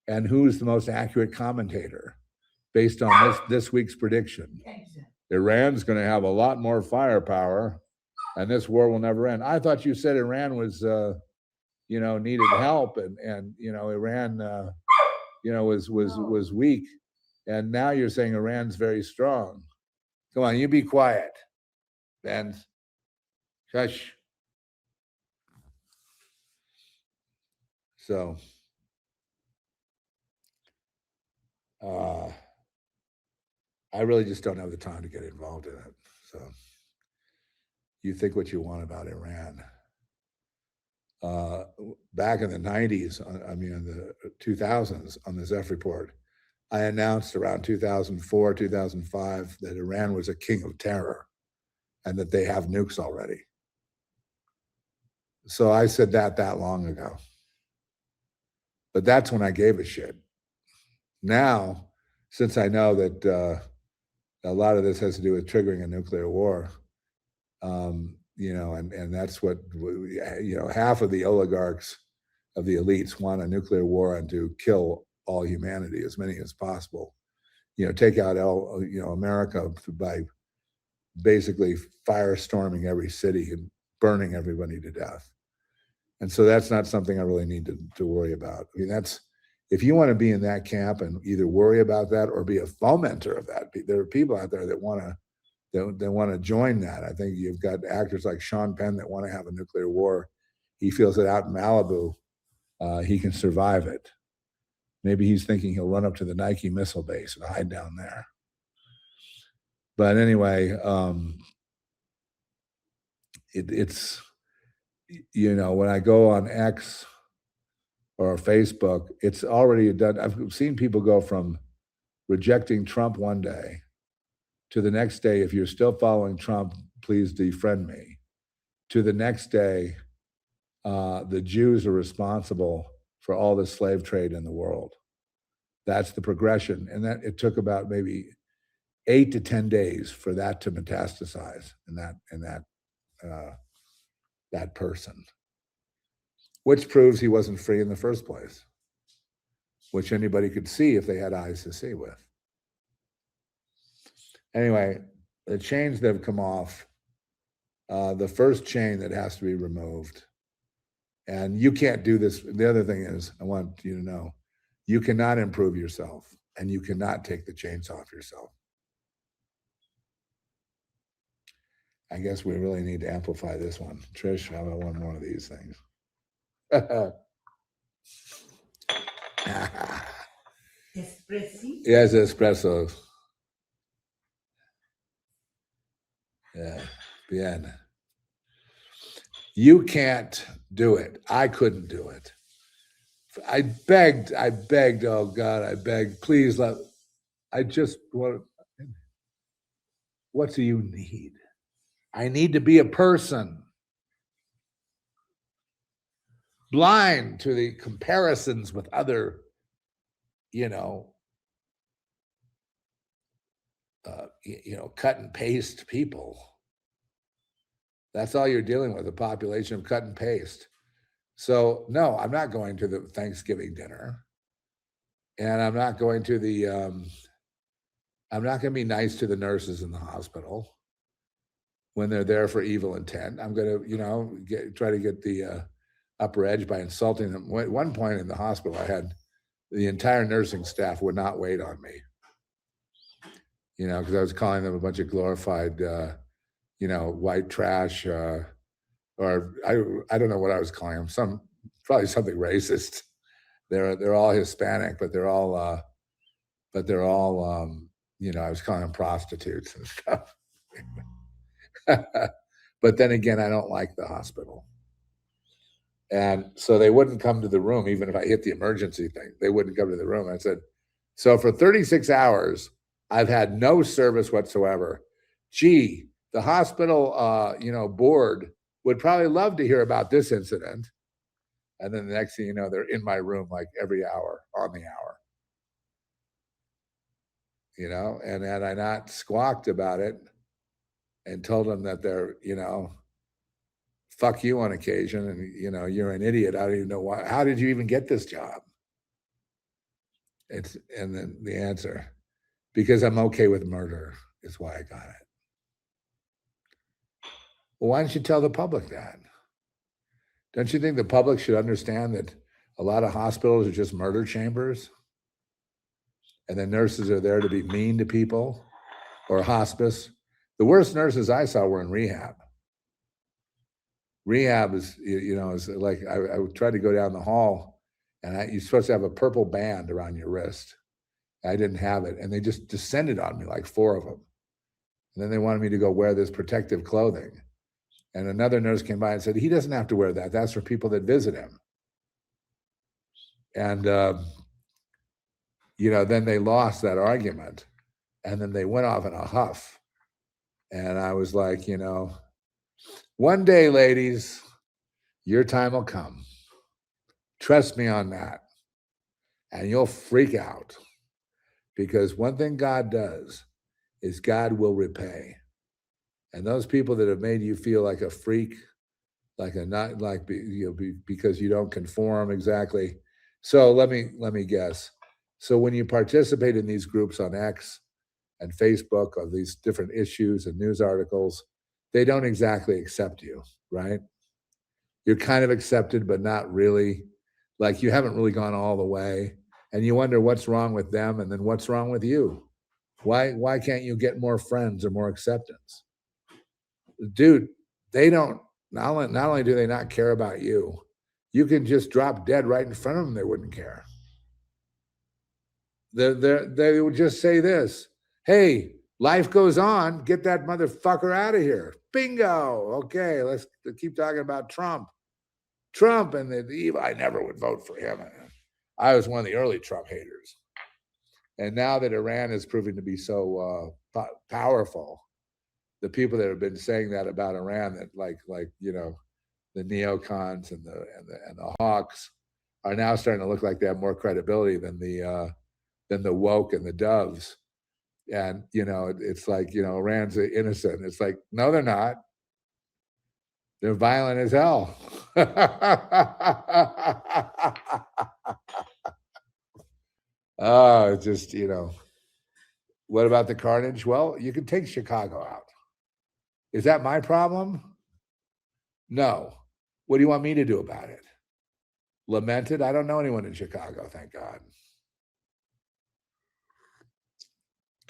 and who's the most accurate commentator based on this week's prediction. Iran's going to have a lot more firepower, and this war will never end. I thought you said Iran was, needed help, and Iran, was weak, and now you're saying Iran's very strong. Come on, you be quiet, Ben. Shush. So, I really just don't have the time to get involved in it. So, you think what you want about Iran. Back in the 90s, in the 2000s, on the Zeph report, I announced around 2004, 2005 that Iran was a king of terror and that they have nukes already. So I said that long ago. But that's when I gave a shit. Now, since I know that a lot of this has to do with triggering a nuclear war, and that's what, half of the oligarchs of the elites want a nuclear war and to kill all humanity, as many as possible. Take out America by basically firestorming every city and burning everybody to death. And so that's not something I really need to worry about. If you want to be in that camp and either worry about that or be a fomenter of that, there are people out there that want to join that. I think you've got actors like Sean Penn that want to have a nuclear war. He feels that out in Malibu, he can survive it. Maybe he's thinking he'll run up to the Nike missile base and hide down there. But anyway, it's when I go on X or Facebook, it's already done. I've seen people go from rejecting Trump one day to the next day, if you're still following Trump, please defriend me. To the next day, the Jews are responsible for all the slave trade in the world. That's the progression. And that it took about maybe 8 to 10 days for that to metastasize in that person, which proves he wasn't free in the first place, which anybody could see if they had eyes to see with. Anyway, the chains that have come off, the first chain that has to be removed, and you can't do this. The other thing is, I want you to know, you cannot improve yourself and you cannot take the chains off yourself. I guess we really need to amplify this one. Trish, how about one more of these things? Espressi? Yes, espresso. Yeah, bien. You can't do it. I couldn't do it. I begged, oh God, I begged, please I just want, What do you need? I need to be a person. Blind to the comparisons with other, cut and paste people. That's all you're dealing with, a population of cut and paste. So no, I'm not going to the Thanksgiving dinner. And I'm not going to I'm not going to be nice to the nurses in the hospital when they're there for evil intent. I'm going to, try to get the upper edge by insulting them. At one point in the hospital, I had the entire nursing staff would not wait on me, because I was calling them a bunch of glorified, white trash, or I don't know what I was calling them. Probably something racist. They're all Hispanic, but they're all I was calling them prostitutes and stuff. But then again, I don't like the hospital. And so they wouldn't come to the room, even if I hit the emergency thing. They wouldn't come to the room. I said, so for 36 hours, I've had no service whatsoever. Gee, the hospital, board would probably love to hear about this incident. And then the next thing you know, they're in my room like every hour, on the hour. And had I not squawked about it and told them that they're, fuck you on occasion, and you're an idiot. I don't even know why. How did you even get this job? And then the answer, because I'm okay with murder, is why I got it. Well, why don't you tell the public that? Don't you think the public should understand that a lot of hospitals are just murder chambers? And the nurses are there to be mean to people, or hospice. The worst nurses I saw were in rehab. Rehab is, is like, I tried to go down the hall, and you're supposed to have a purple band around your wrist. I didn't have it, and they just descended on me, like 4 of them. And then they wanted me to go wear this protective clothing. And another nurse came by and said, he doesn't have to wear that. That's for people that visit him. And, then they lost that argument, and then they went off in a huff. And I was like, one day, ladies, your time will come. Trust me on that. And you'll freak out, because one thing God does is God will repay. And those people that have made you feel like a freak, because you don't conform exactly. So let me guess. So when you participate in these groups on X and Facebook of these different issues and news articles, they don't exactly accept you, right? You're kind of accepted, but not really. Like, you haven't really gone all the way. And you wonder what's wrong with them, and then what's wrong with you? Why can't you get more friends or more acceptance? Dude, they don't, not only do they not care about you, you can just drop dead right in front of them, they wouldn't care. They would just say this: hey, life goes on, get that motherfucker out of here. Bingo. Okay, let's keep talking about Trump and the evil. I never would vote for him. I was one of the early Trump haters. And now that Iran is proving to be so powerful, the people that have been saying that about Iran, that like the neocons and the hawks, are now starting to look like they have more credibility than the woke and the doves. And it's like, Iran's innocent. It's like, no, they're not. They're violent as hell. Oh, just, what about the carnage? Well, you can take Chicago out. Is that my problem? No. What do you want me to do about it? Lament it? I don't know anyone in Chicago, thank God.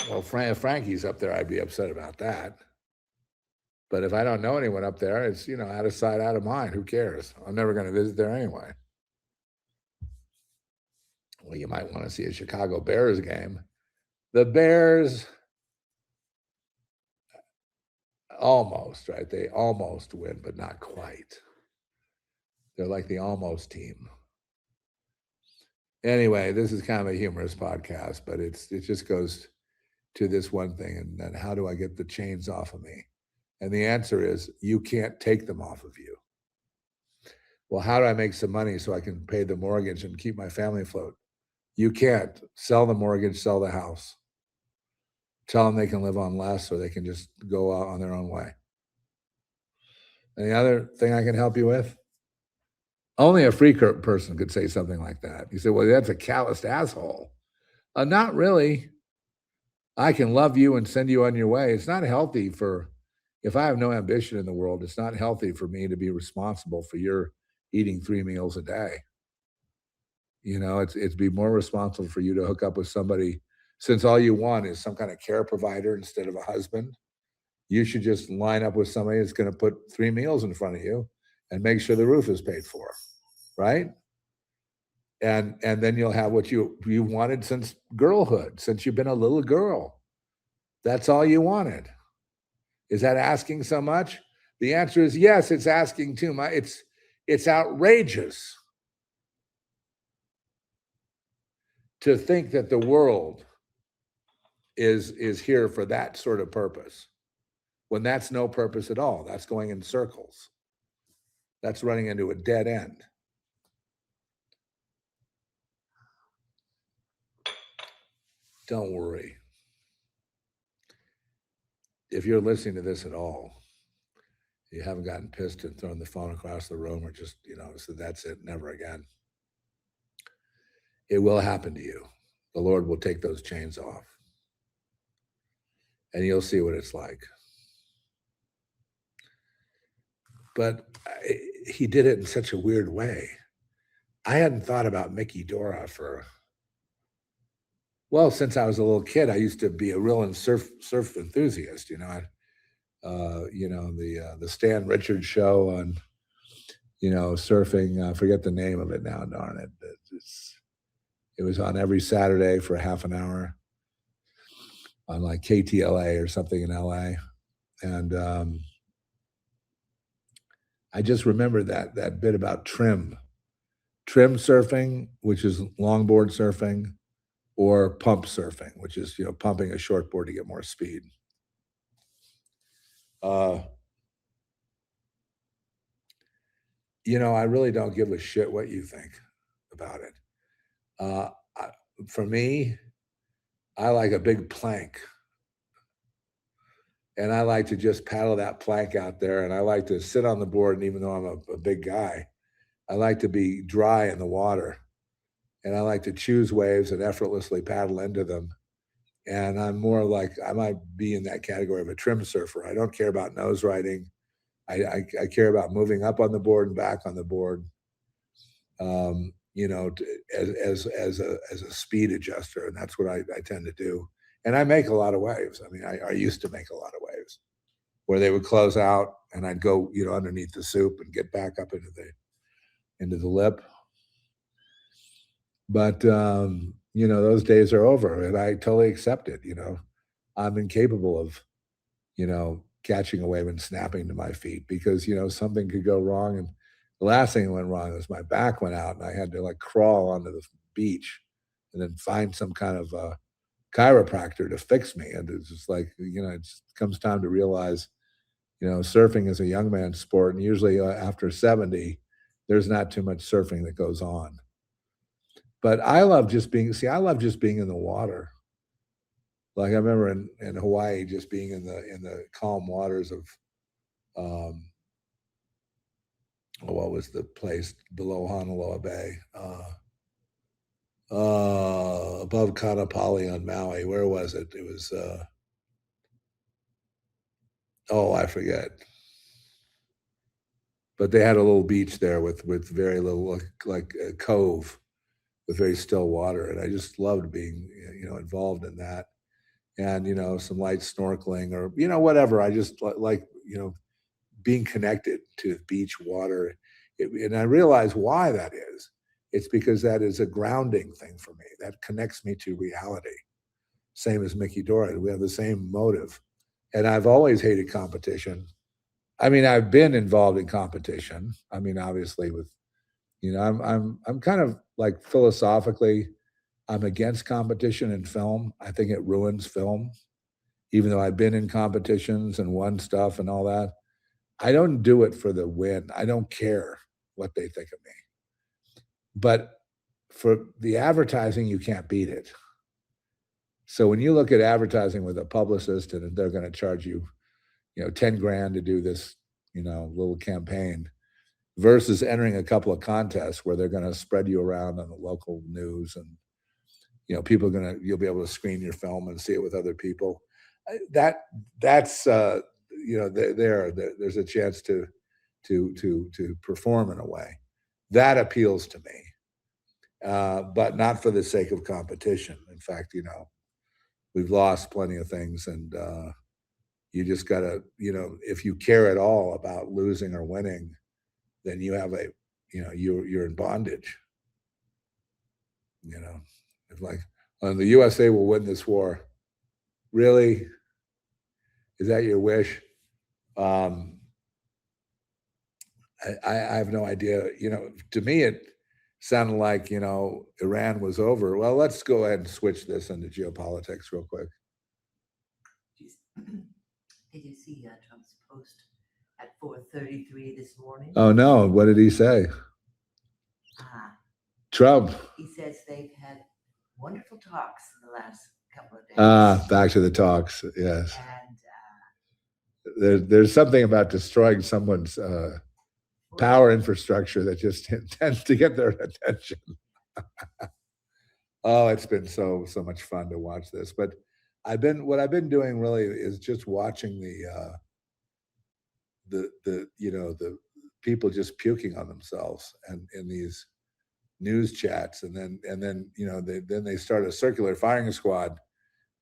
Well, if Frankie's up there, I'd be upset about that. But if I don't know anyone up there, it's, out of sight, out of mind. Who cares? I'm never going to visit there anyway. Well, you might want to see a Chicago Bears game. The Bears almost, right? They almost win, but not quite. They're like the almost team. Anyway, this is kind of a humorous podcast, but it just goes to this one thing, and then how do I get the chains off of me? And the answer is you can't take them off of you. Well, how do I make some money so I can pay the mortgage and keep my family afloat? You can't. Sell the mortgage, sell the house. Tell them they can live on less or they can just go out on their own way. Any other thing I can help you with? Only a free person could say something like that. You say, well, that's a calloused asshole. Not really. I can love you and send you on your way. It's not healthy if I have no ambition in the world, it's not healthy for me to be responsible for your eating 3 meals a day. You know, it's be more responsible for you to hook up with somebody, since all you want is some kind of care provider instead of a husband. You should just line up with somebody that's going to put 3 meals in front of you and make sure the roof is paid for, right? And then you'll have what you wanted since girlhood, since you've been a little girl. That's all you wanted. Is that asking so much? The answer is yes, it's asking too much. It's outrageous to think that the world is here for that sort of purpose, when that's no purpose at all. That's going in circles. That's running into a dead end. Don't worry. If you're listening to this at all, you haven't gotten pissed and thrown the phone across the room or just, said that's it, never again. It will happen to you. The Lord will take those chains off. And you'll see what it's like. But he did it in such a weird way. I hadn't thought about Mickey Dora since I was a little kid. I used to be a real surf enthusiast. The Stan Richards show on, surfing. I forget the name of it now. Darn it! It was on every Saturday for half an hour on like KTLA or something in LA, and I just remember that bit about trim surfing, which is longboard surfing, or pump surfing, which is pumping a shortboard to get more speed. I really don't give a shit what you think about it. For me, I like a big plank. And I like to just paddle that plank out there. And I like to sit on the board. And even though I'm a big guy, I like to be dry in the water. And I like to choose waves and effortlessly paddle into them. And I'm more like, I might be in that category of a trim surfer. I don't care about nose riding. I care about moving up on the board and back on the board. As a speed adjuster, and that's what I tend to do. And I make a lot of waves. I mean, I used to make a lot of waves where they would close out, and I'd go, underneath the soup and get back up into the lip. But those days are over, and I totally accept it. I'm incapable of, catching a wave and snapping to my feet because something could go wrong. And the last thing that went wrong was my back went out, and I had to crawl onto the beach and then find some kind of chiropractor to fix me. And it's just it just comes time to realize, surfing is a young man's sport, and usually after 70, there's not too much surfing that goes on. But I love just being in the water. Like I remember in Hawaii, just being in the calm waters of, what was the place below Honolulu Bay? Above Kanapali on Maui. Where was it? It was, I forget. But they had a little beach there with very little, like a cove with very still water. And I just loved being, involved in that. And, some light snorkeling or, whatever. I just like, being connected to beach water. And I realize why that is. It's because that is a grounding thing for me. That connects me to reality. Same as Mickey Dora. We have the same motive. And I've always hated competition. I mean, I've been involved in competition. I mean, obviously with, I'm kind of like philosophically, I'm against competition in film. I think it ruins film. Even though I've been in competitions and won stuff and all that, I don't do it for the win. I don't care what they think of me. But for the advertising, you can't beat it. So when you look at advertising with a publicist and they're going to charge you, 10 grand to do this, little campaign versus entering a couple of contests where they're going to spread you around on the local news and, you'll be able to screen your film and see it with other people. That's there's a chance to perform in a way that appeals to me, but not for the sake of competition. In fact, we've lost plenty of things, and you just gotta, if you care at all about losing or winning, then you have you're in bondage. It's like, the USA will win this war. Really? Is that your wish? I have no idea. To me, it sounded like, Iran was over. Well, let's go ahead and switch this into geopolitics real quick. Did you see Trump's post at 4:33 this morning? Oh, no. What did he say? Trump. He says they've had wonderful talks in the last couple of days. Back to the talks. Yes. And there's something about destroying someone's power infrastructure that just tends to get their attention. Oh, it's been so much fun to watch this. But what I've been doing really is just watching the people just puking on themselves and in these news chats, and then they start a circular firing squad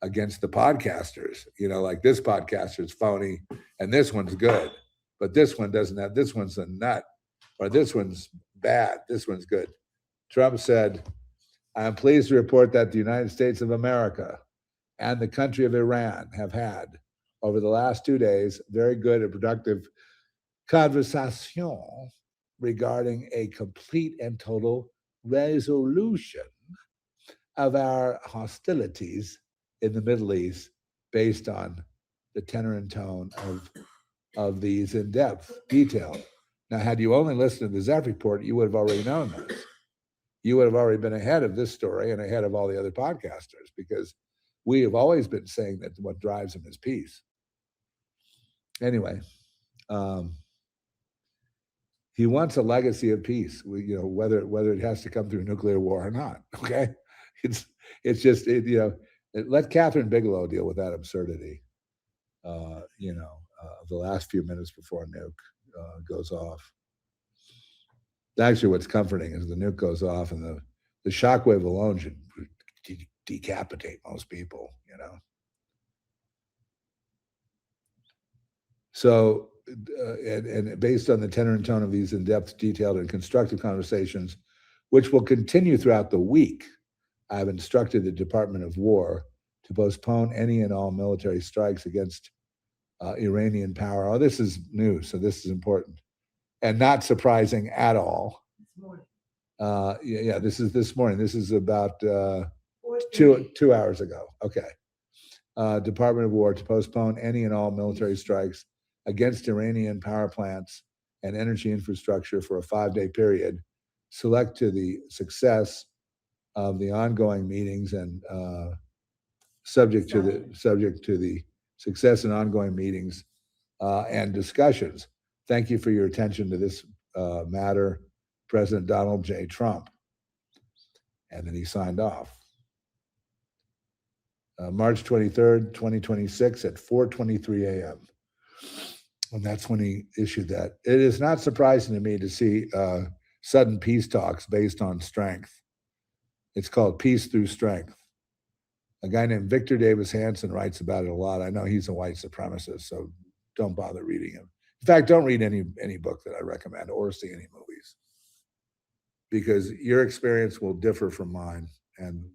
against the podcasters. Like, this podcaster's phony and this one's good, but this one doesn't have, this one's a nut, or this one's bad, this one's good. Trump said, "I am pleased to report that the United States of America and the country of Iran have had, over the last 2 days, very good and productive conversation regarding a complete and total resolution of our hostilities in the Middle East based on the tenor and tone of these in-depth detail." Now, had you only listened to the Zeph report, you would have already known this. You would have already been ahead of this story and ahead of all the other podcasters, because we have always been saying that what drives them is peace. Anyway, he wants a legacy of peace, whether it has to come through nuclear war or not. Okay, it's just let Catherine Bigelow deal with that absurdity. The last few minutes before a nuke goes off. Actually, what's comforting is the nuke goes off, and the shockwave alone should decapitate most people. So, and based on the tenor and tone of these in-depth, detailed, and constructive conversations, which will continue throughout the week, I've instructed the Department of War to postpone any and all military strikes against Iranian power. Oh, this is new, so this is important and not surprising at all. this morning. This is this morning. This is about 2 hours ago. Okay. Department of War to postpone any and all military strikes against Iranian power plants and energy infrastructure for a 5-day period, select to the success of the ongoing meetings and subject to the success and ongoing meetings and discussions. Thank you for your attention to this matter, President Donald J. Trump. And then he signed off. March 23rd, 2026 at 4:23 a.m. And that's when he issued that. It is not surprising to me to see sudden peace talks based on strength. It's called Peace Through Strength. A guy named Victor Davis Hanson writes about it a lot. I know he's a white supremacist, so don't bother reading him. In fact, don't read any book that I recommend or see any movies, because your experience will differ from mine. And,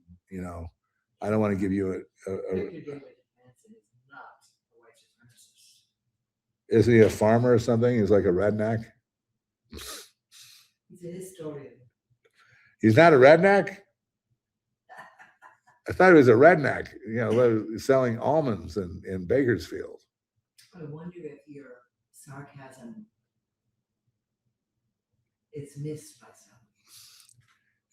I don't want to give you Victor David Hanson is not a white supremacist. Isn't he a farmer or something? He's like a redneck. He's a historian. He's not a redneck? I thought he was a redneck, selling almonds in Bakersfield. I wonder if your sarcasm is missed by some.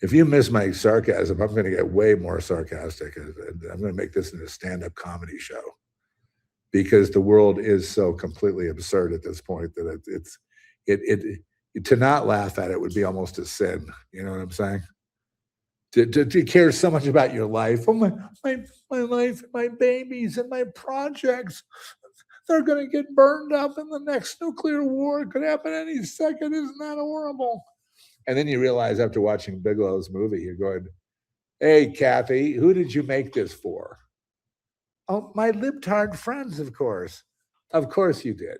If you miss my sarcasm, I'm going to get way more sarcastic. I'm going to make this into a stand-up comedy show because the world is so completely absurd at this point that to not laugh at it would be almost a sin. You know what I'm saying? To care so much about your life. Oh, my life, my babies, and my projects. They're going to get burned up in the next nuclear war. It could happen any second. Isn't that horrible? And then you realize after watching Bigelow's movie, you're going, hey, Kathy, who did you make this for? Oh, my libtard friends, of course. Of course you did.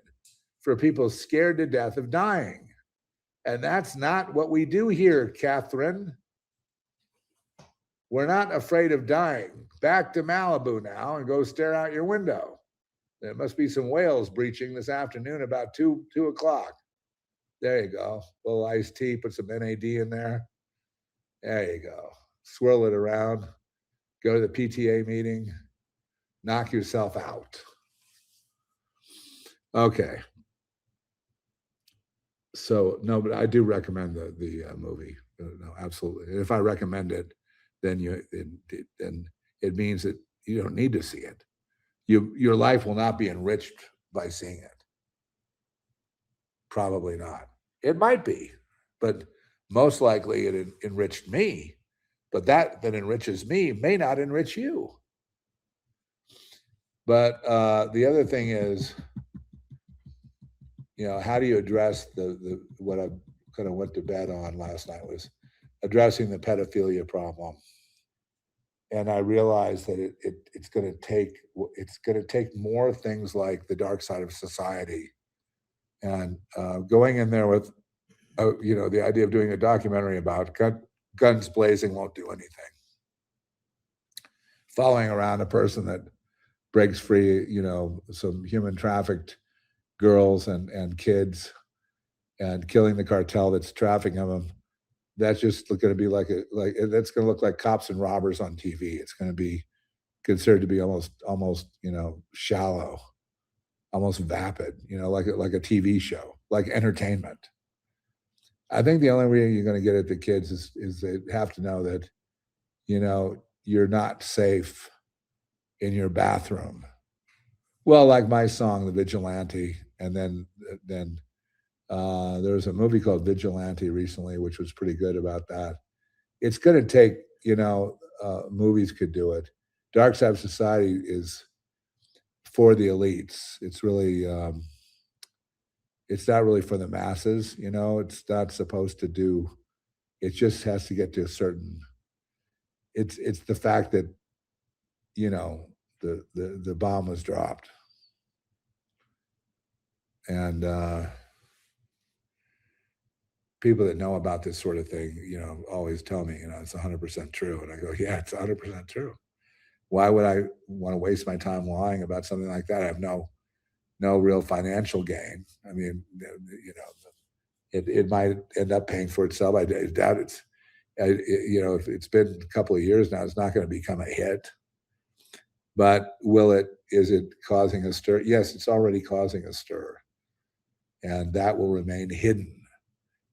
For people scared to death of dying. And that's not what we do here, Catherine. We're not afraid of dying. Back to Malibu now and go stare out your window. There must be some whales breaching this afternoon about 2 o'clock. There you go. A little iced tea, put some NAD in there. There you go. Swirl it around. Go to the PTA meeting. Knock yourself out. Okay. So, no, but I do recommend the movie. No, absolutely. And if I recommend it, then it means that you don't need to see it. Your life will not be enriched by seeing it. Probably not. It might be, but most likely it enriched me. But that enriches me may not enrich you. But the other thing is, how do you address what I kind of went to bed on last night was addressing the pedophilia problem. And I realized that it's going to take more things like The Dark Side of Society, and going in there with, the idea of doing a documentary about guns blazing won't do anything. Following around a person that breaks free, some human trafficked girls and kids, and killing the cartel that's trafficking them. That's just going to be that's going to look like Cops and Robbers on TV. It's going to be considered to be almost shallow, almost vapid, like a TV show, like entertainment. I think the only way you're going to get at the kids is they have to know that, you're not safe in your bathroom. Well, like my song, The Vigilante, and then there was a movie called Vigilante recently, which was pretty good about that. It's going to take, movies could do it. Dark Side of Society is for the elites. It's really, it's not really for the masses. It's not supposed to do. It just has to get to a certain. It's the fact that, the bomb was dropped, and people that know about this sort of thing, always tell me, it's 100% true. And I go, yeah, it's 100% true. Why would I want to waste my time lying about something like that? I have no real financial gain. I mean, it might end up paying for itself. I doubt it's, if it's been a couple of years now, it's not going to become a hit. But is it causing a stir? Yes, it's already causing a stir. And that will remain hidden.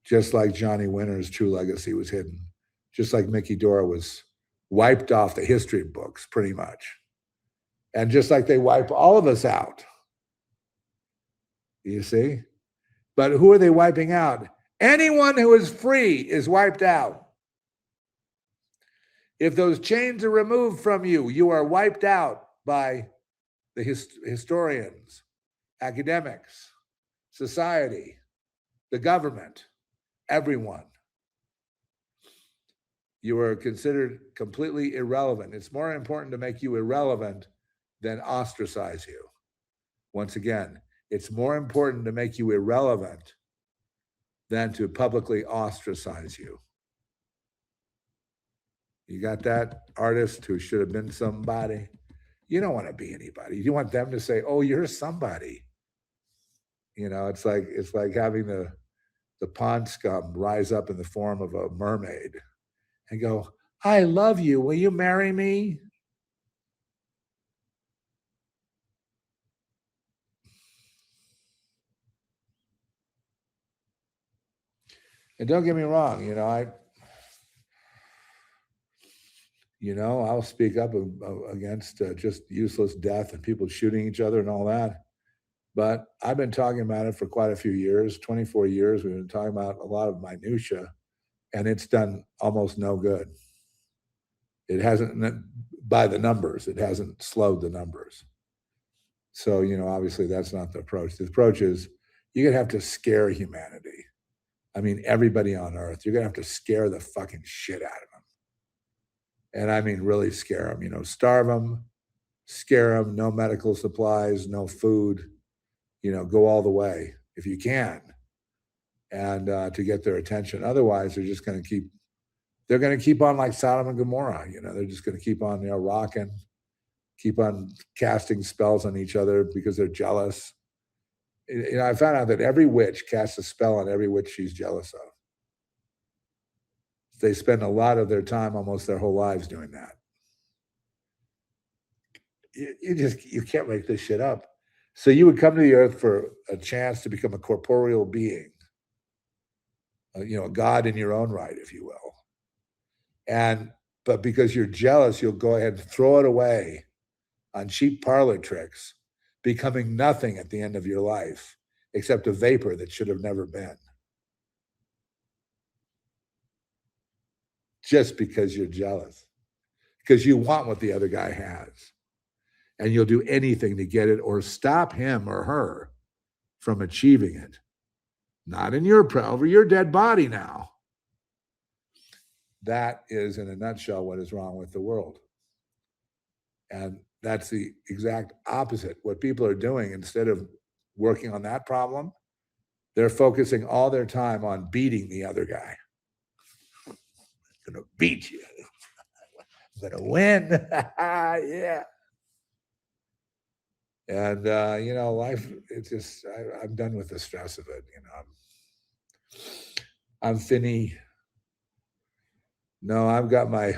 Just like Johnny Winter's true legacy was hidden. Just like Mickey Dora was wiped off the history books, pretty much. And just like they wipe all of us out. You see? But who are they wiping out? Anyone who is free is wiped out. If those chains are removed from you, you are wiped out by the historians, academics, society, the government, everyone. You are considered completely irrelevant. It's more important to make you irrelevant than ostracize you. Once again, it's more important to make you irrelevant than to publicly ostracize you. You got that artist who should have been somebody? You don't want to be anybody. You want them to say, oh, you're somebody. It's like having the pond scum rise up in the form of a mermaid and go, I love you. Will you marry me? And don't get me wrong, I'll speak up against just useless death and people shooting each other and all that. But I've been talking about it for quite a few years, 24 years. We've been talking about a lot of minutia, and it's done almost no good. It hasn't, by the numbers, it hasn't slowed the numbers. So, obviously that's not the approach. The approach is you're going to have to scare humanity. I mean, everybody on earth, you're going to have to scare the fucking shit out of them. And I mean, really scare them, starve them, scare them, no medical supplies, no food, go all the way if you can, and to get their attention. Otherwise, they're just going to keep on like Sodom and Gomorrah. They're just going to keep on, rocking, keep on casting spells on each other because they're jealous. I found out that every witch casts a spell on every witch she's jealous of. They spend a lot of their time, almost their whole lives, doing that. You can't make this shit up. So you would come to the earth for a chance to become a corporeal being, a god in your own right, if you will. But because you're jealous, you'll go ahead and throw it away on cheap parlor tricks, becoming nothing at the end of your life, except a vapor that should have never been. Just because you're jealous, because you want what the other guy has. And you'll do anything to get it or stop him or her from achieving it. Not in over your dead body now. That is, in a nutshell, what is wrong with the world. And that's the exact opposite. What people are doing, instead of working on that problem, they're focusing all their time on beating the other guy. I'm going to beat you. I'm going to win. Yeah. And, life, it's just, I'm done with the stress of it. I'm Finny. No, I've got my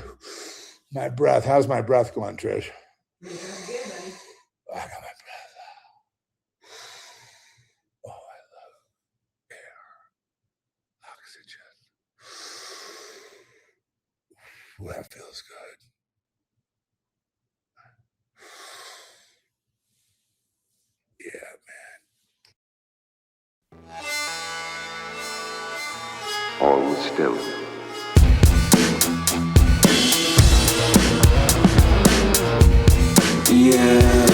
breath. How's my breath going, Trish? You're doing good, buddy. I got my breath. Oh, I love air, oxygen. Ooh, that feels good. Yeah, man. All was still. Yeah.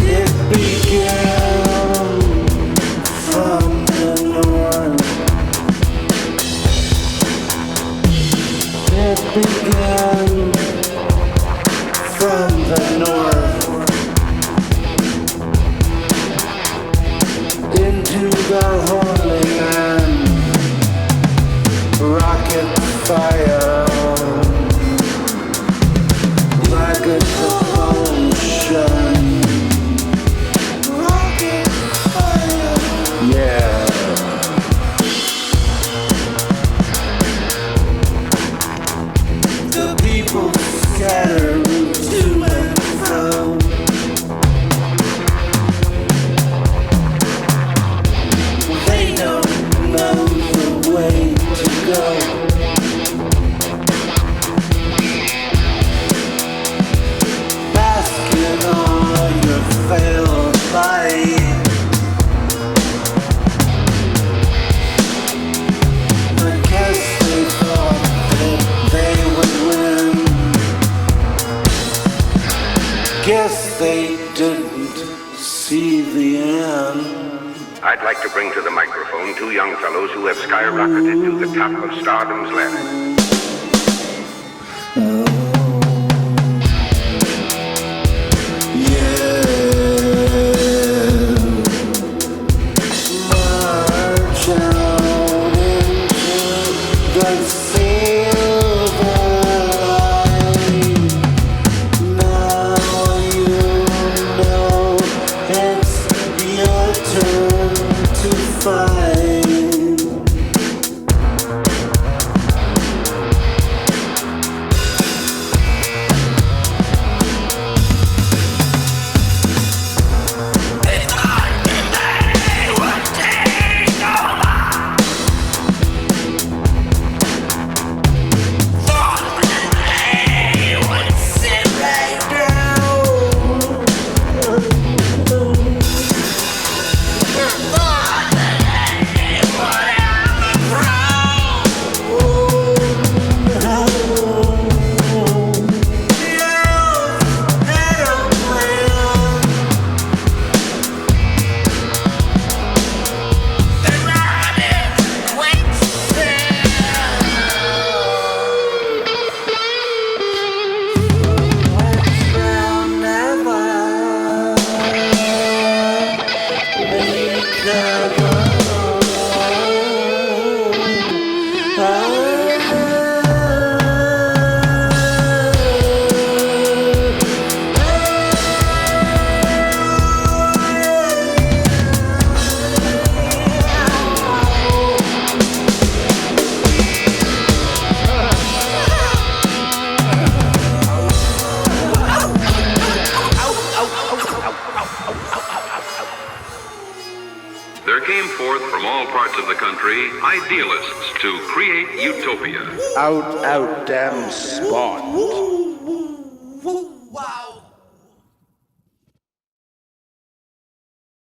It began from the north. It began from the north into the holy land. Rocket fire. Rocket propulsion. Rocket fire. Yeah. The people scatter to and fro. They don't know the way to go. Failed light. I guess they thought that they would win. Guess they didn't see the end. I'd like to bring to the microphone two young fellows who have skyrocketed to the top of stardom's ladder. there came forth from all parts of the country idealists to create utopia. Out, damn spot.